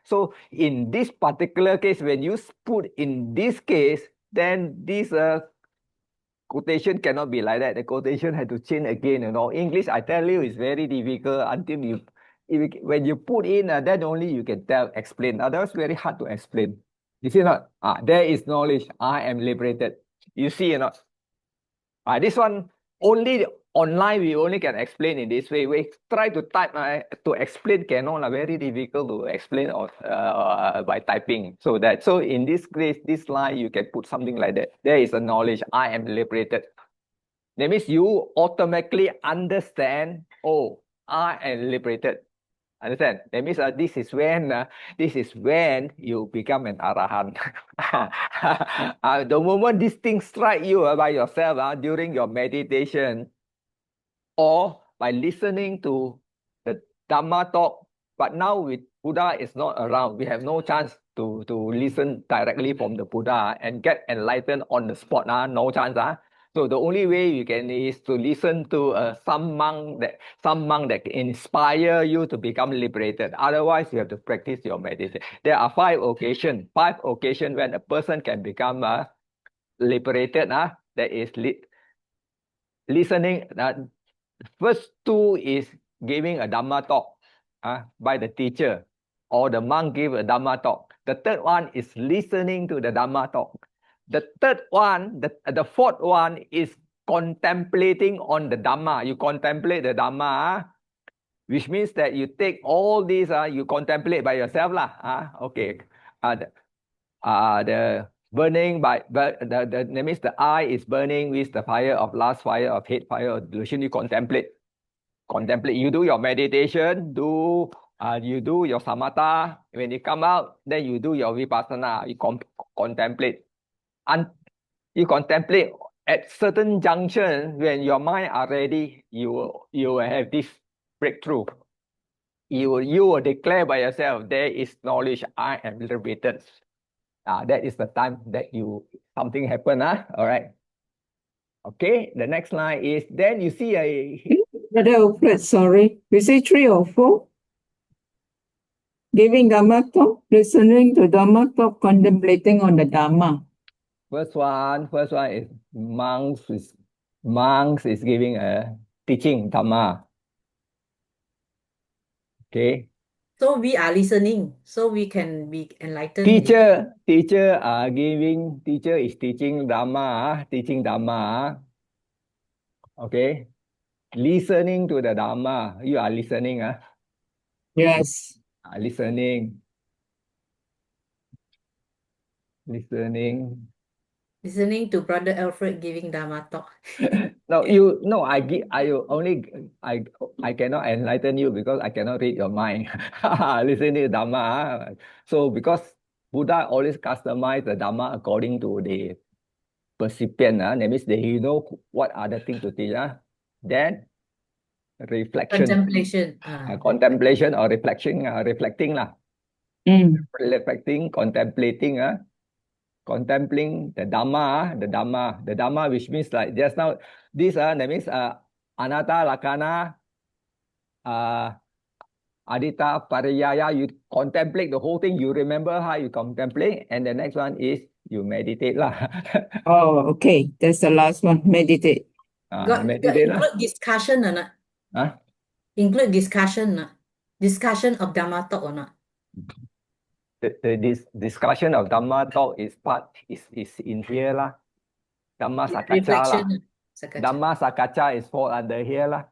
So in this particular case, when you put in this case, then this quotation cannot be like that. The quotation had to change again. English, I tell you, is very difficult until when you put in, then only you can explain. Otherwise, very hard to explain. You see not? There is knowledge. I am liberated. You see or not? This one only online we only can explain in this way. We try to type to explain cannot. Very difficult to explain by typing. So in this case, this line you can put something like that. There is a knowledge. I am liberated. That means you automatically understand. Oh, I am liberated. Understand? That means this is when you become an arahant. The moment this thing strike you by yourself during your meditation, or by listening to the Dhamma talk, but now with Buddha is not around, we have no chance to listen directly from the Buddha and get enlightened on the spot. No chance. So the only way you can is to listen to some monk that can inspire you to become liberated. Otherwise, you have to practice your meditation. There are 5 occasions when a person can become liberated. That is listening. First 2 is giving a Dhamma talk by the teacher, or the monk give a Dhamma talk. The third one is listening to the Dhamma talk. The third one, the fourth one is contemplating on the Dhamma. You contemplate the Dhamma, which means that you take all these, you contemplate by yourself. Okay. The burning that means the eye is burning with the fire of lust, fire of hate, fire of delusion. You contemplate. You do your meditation, you do your samatha. When you come out, then you do your vipassana. You contemplate. And you contemplate at certain junction, when your mind are ready, you will have this breakthrough. You will declare by yourself, there is knowledge, I am liberated. That is the time that something happen. All right. Okay, the next line is, then you see Brother Alfred, sorry. We say 3 or 4? Giving Dhamma talk, listening to Dhamma talk, contemplating on the Dhamma. First one is monks is giving a teaching Dhamma. Okay. So we are listening, so we can be enlightened. Teacher is teaching Dhamma. Okay. Listening to the Dhamma. You are listening. Yes. Listening. Listening to Brother Alfred giving Dhamma talk. I cannot enlighten you because I cannot read your mind. Listening to Dhamma. So because Buddha always customize the Dhamma according to the percipient. That means you know what other things to teach. Then reflection. Contemplation or reflection. Reflecting. Reflecting, contemplating. Contemplating the Dhamma, which means like just now, this that means anatta, lakkhana, āditta, pariyaya. You contemplate the whole thing. You remember how you contemplate, and the next one is you meditate Oh, okay. That's the last one. Meditate. Meditate include discussion or not? Include discussion of Dhamma talk or not? This discussion of Dhamma talk is in here Dhamma Sakacha Dhamma Sakacha is fall under here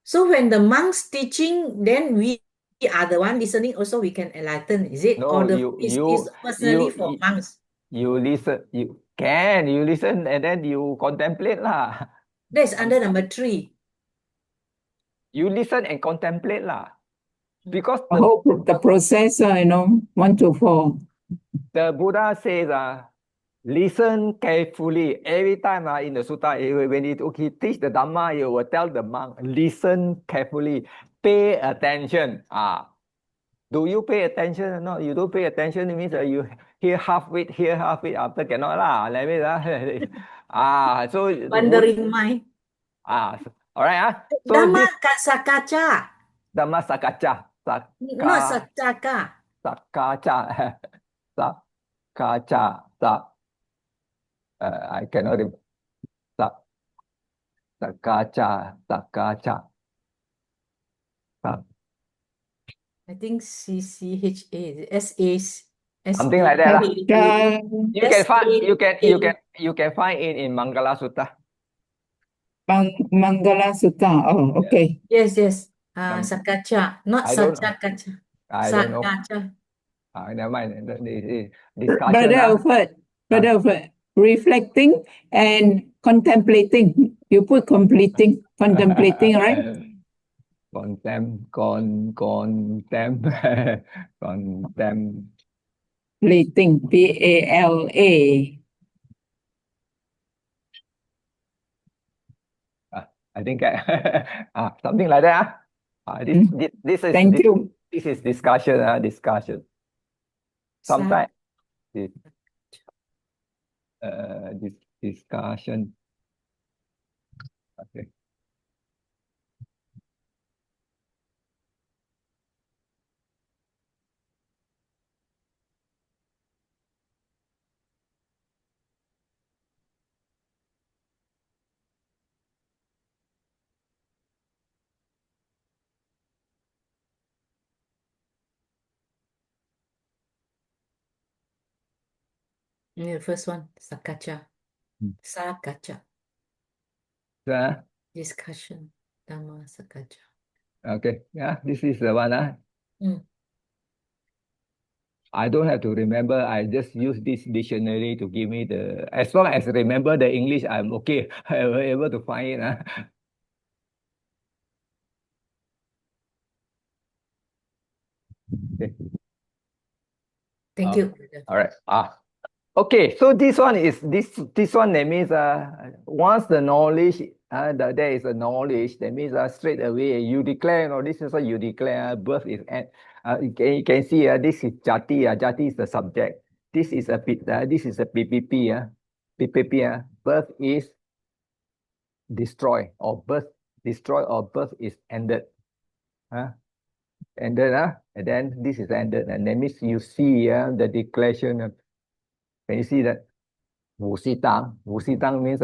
So when the monks teaching, then we are the one listening. Also, we can enlighten. Is it? No, or is personally for monks? You listen. Can you listen and then you contemplate lah. That's under number 3. You listen and contemplate lah. Because The whole the process, 1 to 4. the Buddha says, listen carefully. Every time in the sutta, when he teach the Dhamma, he will tell the monk, listen carefully, pay attention. Do you pay attention or not? You don't pay attention, it means you hear half it, after cannot lah. That means, so Wandering mind. all right. So Dhamma this sakaca, Dhamma sakaca. not sakaka. Sakaca. Sakaca. I cannot remember. Sakaca. I think CCHA, SA, Something like that lah. You can find you can find it in Mangala Sutta. Mangala Sutta. Oh, okay. Yes. Sakaca, not I don't- sachakaca. I don't know. Sakaca. Never mind. Discussion. Brother Alfred, reflecting and contemplating. You put contemplating, right? Plating, PALA. I think something like that. This is Thank you. This is discussion. Sometimes this discussion. Okay. Yeah, the first one, sakaca. Hmm. Sakaca. Uh, Discussion. Dhamma sakaca. okay. Yeah, this is the one. Mm. I don't have to remember. I just use this dictionary to give me the. As long as I remember the English, I'm okay. I will able to find it. Okay. Thank you. All right. Okay. So this one is this one. That means once the knowledge there is a knowledge. That means straight away you declare. This is what you declare. Birth is you can see this is jati. Jati is the subject. This is a PPP. PPP. Birth is destroy or birth is ended. Ended. And then this is ended. And that means you see the declaration. Can you see that? Wusitang. Wusitang means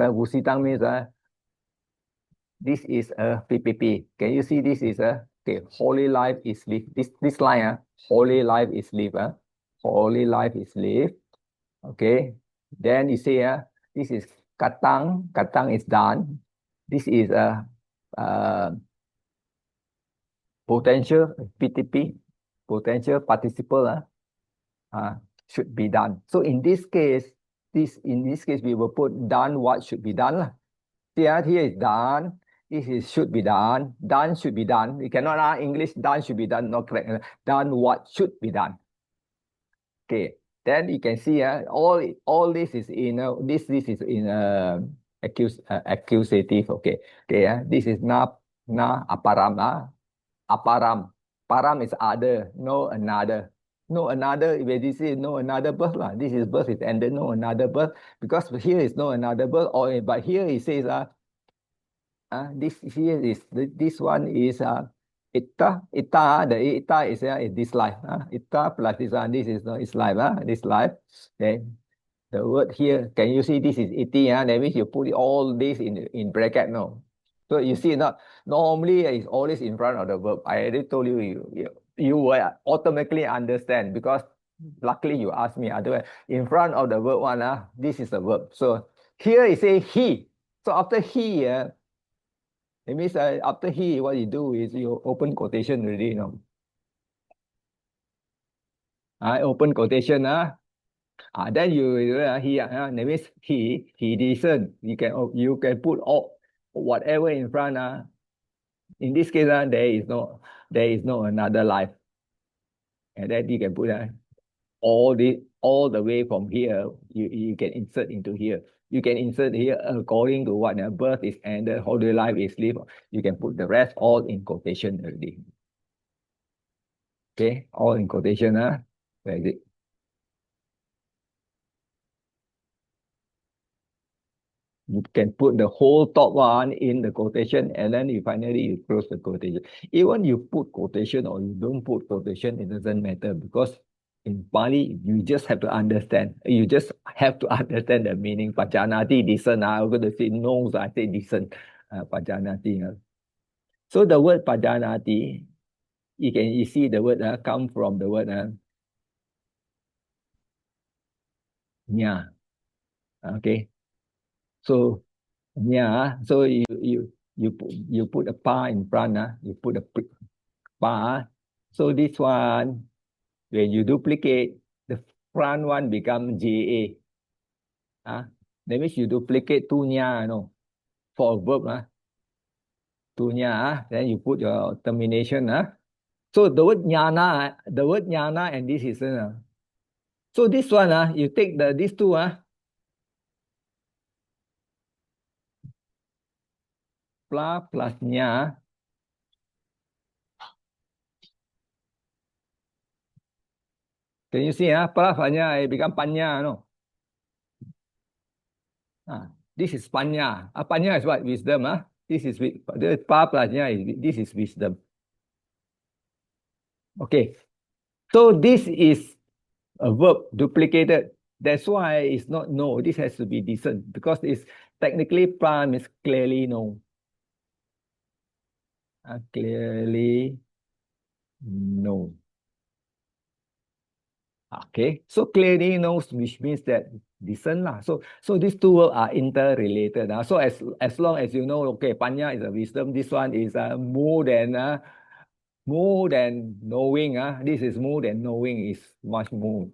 this is a PPP. Can you see this is holy life is live. This line, holy life is live. Holy life is live. Okay. Then you see this is katang. Katang is done. This is a potential PTP, potential participle should be done. So in this case, we will put done what should be done. See, here is done. This is should be done. Done should be done. You cannot English done should be done. Not correct. Done what should be done. Okay. Then you can see all this is in this is in accusative. Okay. Okay. This is na aparam. Aparam. Param is other. No another. No another. When this is no another birth this is birth is ended. No another birth because here is no another birth. But here it says this here is this one is āditta. The āditta is this life. Āditta plus this one. This is this life. This life. Okay. The word here, can you see this is iti? That means you put all this in bracket. No. So you see not normally it's always in front of the verb. I already told you you will automatically understand because luckily you asked me. Otherwise, in front of the verb one, this is the verb. So here it say he. So after he, it means after he, what you do is you open quotation already, I open quotation. Then that means he decent. You can put all whatever in front. In this case, there is no another life. And then you can put all the way from here, you can insert into here. You can insert here according to what birth is ended, holy life is lived. You can put the rest all in quotation already. Okay, all in quotation. Where is it? You can put the whole top one in the quotation, and then you close the quotation. Even you put quotation or you don't put quotation, it doesn't matter, because in Pali, you just have to understand. You just have to understand the meaning. Pajanati, decent. I'm going to say nose, I say decent. Pajanati. So the word pajanati, you see the word come from the word nya. Okay. So so you put a pa in front, you put a pa. So this one, when you duplicate, the front one become JA. That means you duplicate two nya, for a verb. Two nya, then you put your termination. So the word jnana and this is so this one, you take these two, pla plus nya. Can you see? Pla plus nya, it become panya, no? This is panya. Panya is what? Wisdom. This is the pa plus nya this is wisdom. Okay. So this is a verb duplicated. That's why it's not no. This has to be decent, because it's technically pra means clearly no. Clearly no. Okay, so clearly knows, which means that decent lah. So these two words are interrelated. So as long as you know, okay, panya is a wisdom. This one is more than knowing. This is more than knowing, is much more.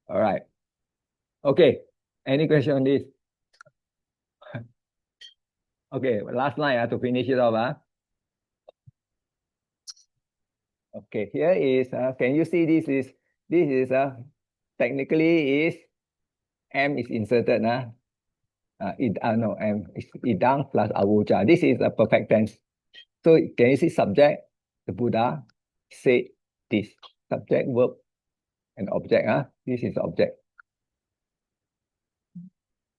All right. Okay. Any question on this? Okay, last line to finish it off. Okay, here is can you see this is technically is M is inserted. No, M is idang plus avuja. This is a perfect tense. So can you see subject? The Buddha said this. Subject, verb, and object. This is object.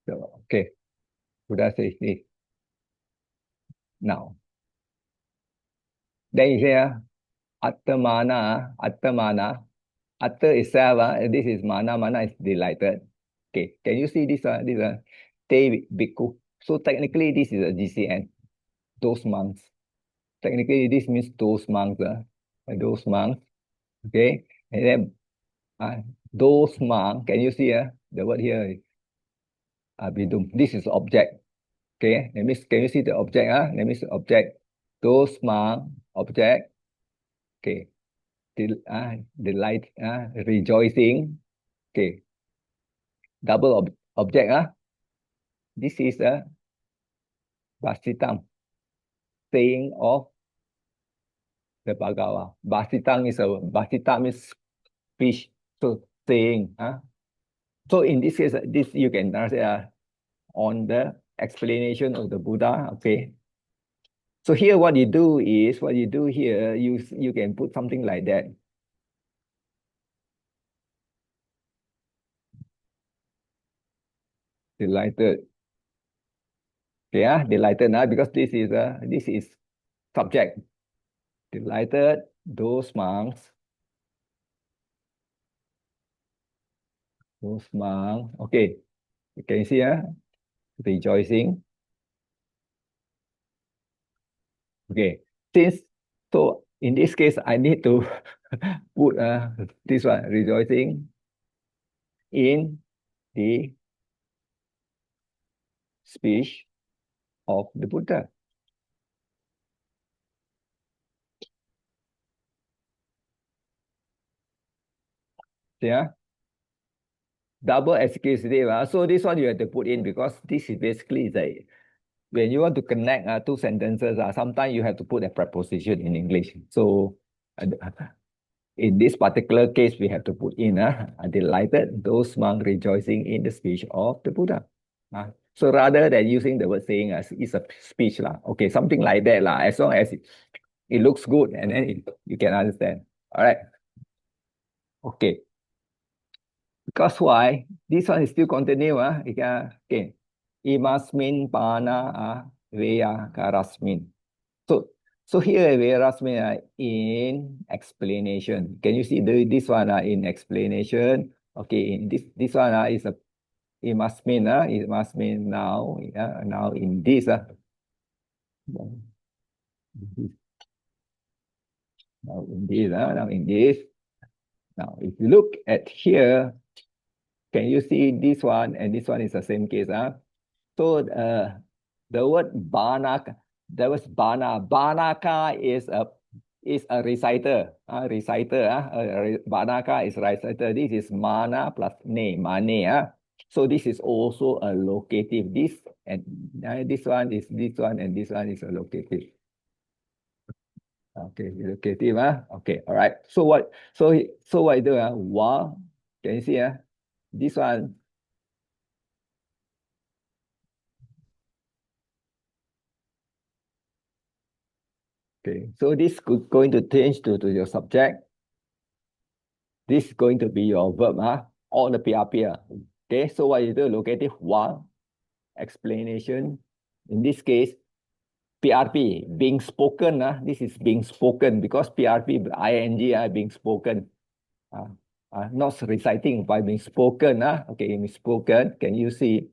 So, okay. Buddha says this. Now. Then you say attamana. Atta itself, this is mana. Mana is delighted. Okay. Can you see this? This te bhikkhu. So technically, this is a GCN. Those monks. Technically, this means those monks. Those monks. Okay. And then those monks. Can you see the word here? Abidum. This is object. Okay. That means, can you see the object? That means object. Those monks. Object. Okay. Delight. Rejoicing. Okay. Double object. This is a Basitam, saying of the Bhagawa. Basitam is speech, so saying. So in this case, this you can translate on the explanation of the Buddha. Okay. So here, what you do here, you can put something like that. Delighted. Okay, delighted now, because this is subject. Delighted, those monks. Okay. Can you see? Rejoicing. Okay. So in this case, I need to put this one, rejoicing in the speech of the Buddha. Yeah. double executive. So this one you have to put in because this is basically the when you want to connect two sentences, sometimes you have to put a preposition in English. So in this particular case, we have to put in delighted those monks rejoicing in the speech of the Buddha. So rather than using the word saying it's a speech, okay, something like that, as long as it looks good and then you can understand. All right. Okay. Because why? This one is still continue. Okay. Imasmin pana veya karasmin. So here Verasmin in explanation. Can you see this one in explanation? Okay, in this one is a it must mean now now in this now in this now in this. Now if you look at here, can you see this one and this one is the same case? So the word Banaka, there was Banaka is a reciter. Banaka is reciter. This is mana plus ne, mane. So this is also a locative. This and this one is this one and this one is a locative. Okay, locative. Okay, all right. So what I do? While can you see? This one. Okay, so this is going to change to your subject. This is going to be your verb, all the PRP. Okay, so what you do, locative while, explanation. In this case, PRP, being spoken. This is being spoken because PRP, ing, being spoken. Not reciting, by being spoken. Okay, being spoken. Can you see?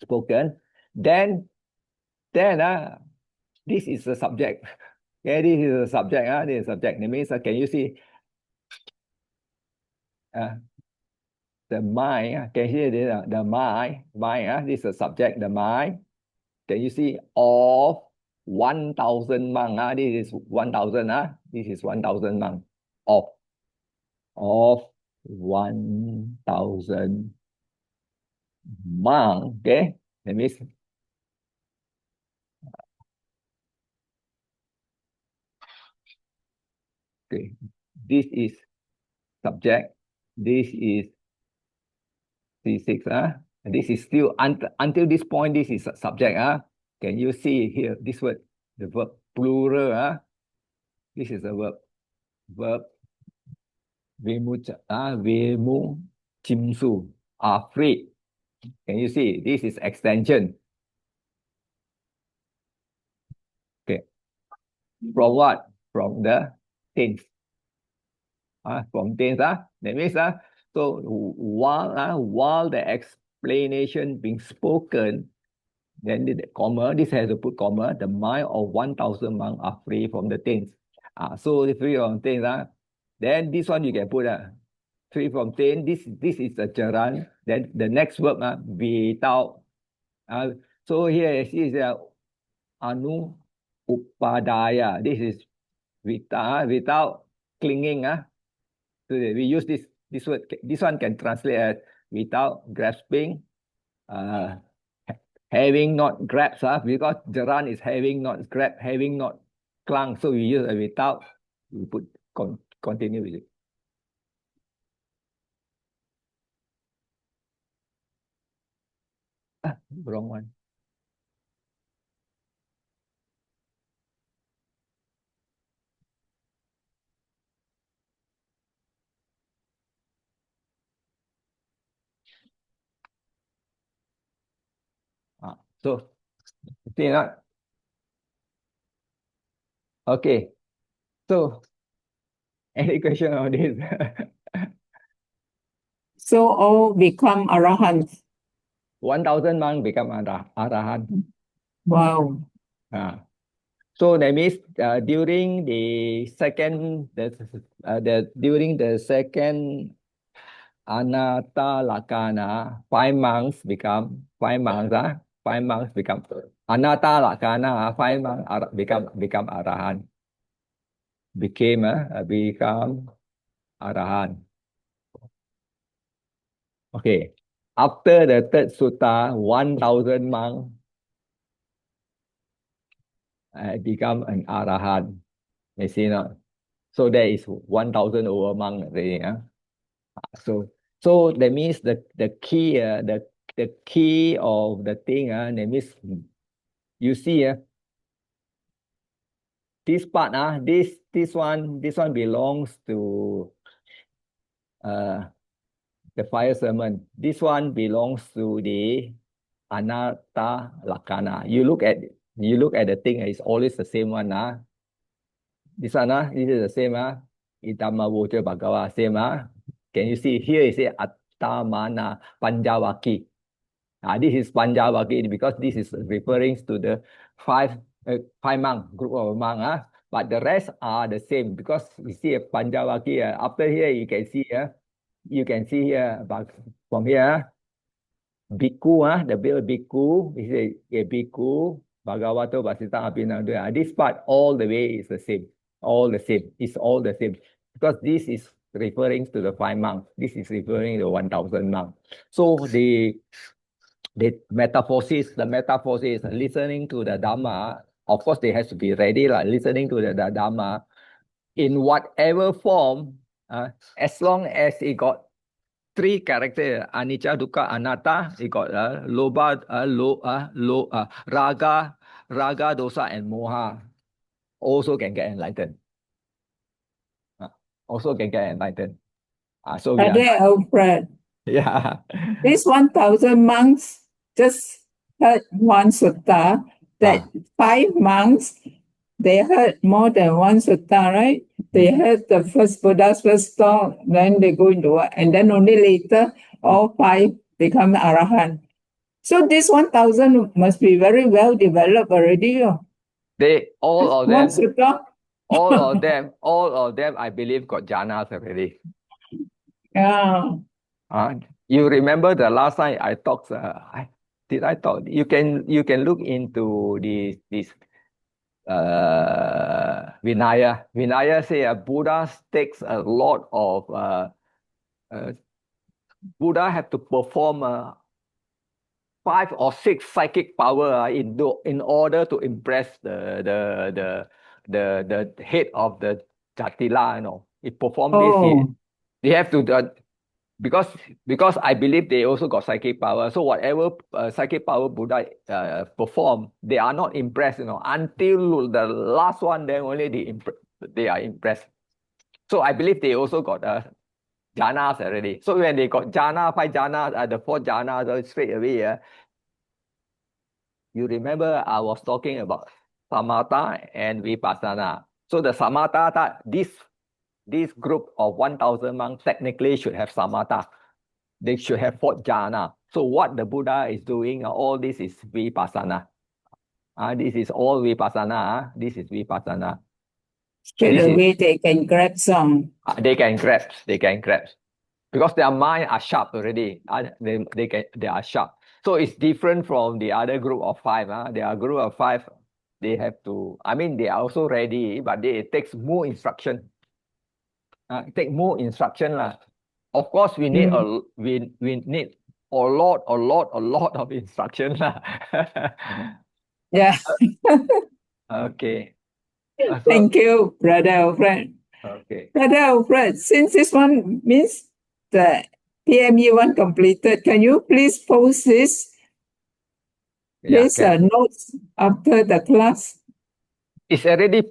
Spoken. Then this is the subject. Okay, this is the subject. This is the subject. That means, can you see? The mind, can you hear this? The mind, this is the subject, the mind. Can you see of 1,000 monks? This is 1,000. This is 1,000 monks. Of 1,000 monks. Okay, that means okay. This is subject. This is C6. And this is still until this point. This is subject. Can you see here this word? The verb plural. This is the verb Vemu Chimsu are free. Can you see? This is extension. Okay. From what? From the tense. From tense. That means so while the explanation being spoken, then the comma, this has to put comma, the mind of 1,000 monks are free from the tense. So the free from tense. Then this one you can put free from ten. This is a charan. Then the next verb without. So here is anu upadaya. This is without clinging. So we use this word. This one can translate as without grasping. Having not grasped, because charan is having not grabbed, having not clung. So we use without. We put continue with it. Wrong one. So, see not? Okay. So, any question on this? So all become arahants. 1,000 monks become arahant. Wow. So that means during the second anatta lakana, 5 monks become anatta lakana, 5 monks become arahant. Become arahant. Okay. After the third sutta, 1,000 monks become an arahant. You see not? So there is 1,000 over monk already. So that means the key the key of the thing that means you see this part this one belongs to the fire sermon. This one belongs to the anatta lakkhana. You look at the thing, it's always the same one. This one, this is the same. Idamma voca bhagava, same. Can you see here? It says attamana panjavaki. This is panjavaki because this is referring to the five monk group of monk. But the rest are the same because you see panjavaki. After here, you can see here, but from here, bhikkhu, the bill bhikkhu, is a bhikkhu, bhagavato, vasita, abhinavadaya. This part all the way is the same. All the same. It's all the same. Because this is referring to the 5 monks. This is referring to 1,000 monks. So the metaphysics, listening to the Dhamma, of course, they have to be ready, like listening to the Dhamma in whatever form, as long as it got 3 characters, anicca, dukkha, anatta, it got raga, dosa, and moha, also can get enlightened. Also can get enlightened. So we Brother Alfred, yeah. these 1,000 monks just heard one sutta, that 5 monks, they heard more than one sutta, right? They heard the first Buddha's first talk, then they go into what, and then only later all 5 become arahant. So this 1,000 must be very well developed already. They all of One them, sutta. all of them, I believe, got jhanas already. Yeah. You remember the last time I talked? Did I talk? You can look into this Vinaya. Vinaya say Buddha takes a lot of Buddha have to perform 5 or 6 psychic power in order to impress the head of the Jatila. He performed this. They have to because I believe they also got psychic power. So whatever psychic power Buddha perform, they are not impressed. Until the last one, then only they are impressed. So I believe they also got jhanas already. So when they got jhana, 5 jhanas, the 4 jhanas straight away. You remember I was talking about samatha and vipassana. So the samatha, this group of 1,000 monks technically should have samatha. They should have 4 jhana. So what the Buddha is doing, all this is vipassana. This is all vipassana. This is vipassana. Straight away they can grab some. They can grab. Because their mind are sharp already. They are sharp. So it's different from the other group of 5. Their group of 5, they have to, they are also ready, but it takes more instruction. Take more instruction. Of course, we need we need a lot of instruction. Yeah. Okay. Thank you, Brother Alfred. Okay. Brother Alfred, since this one means the PME one completed, can you please post this? Yeah, These notes after the class. It's already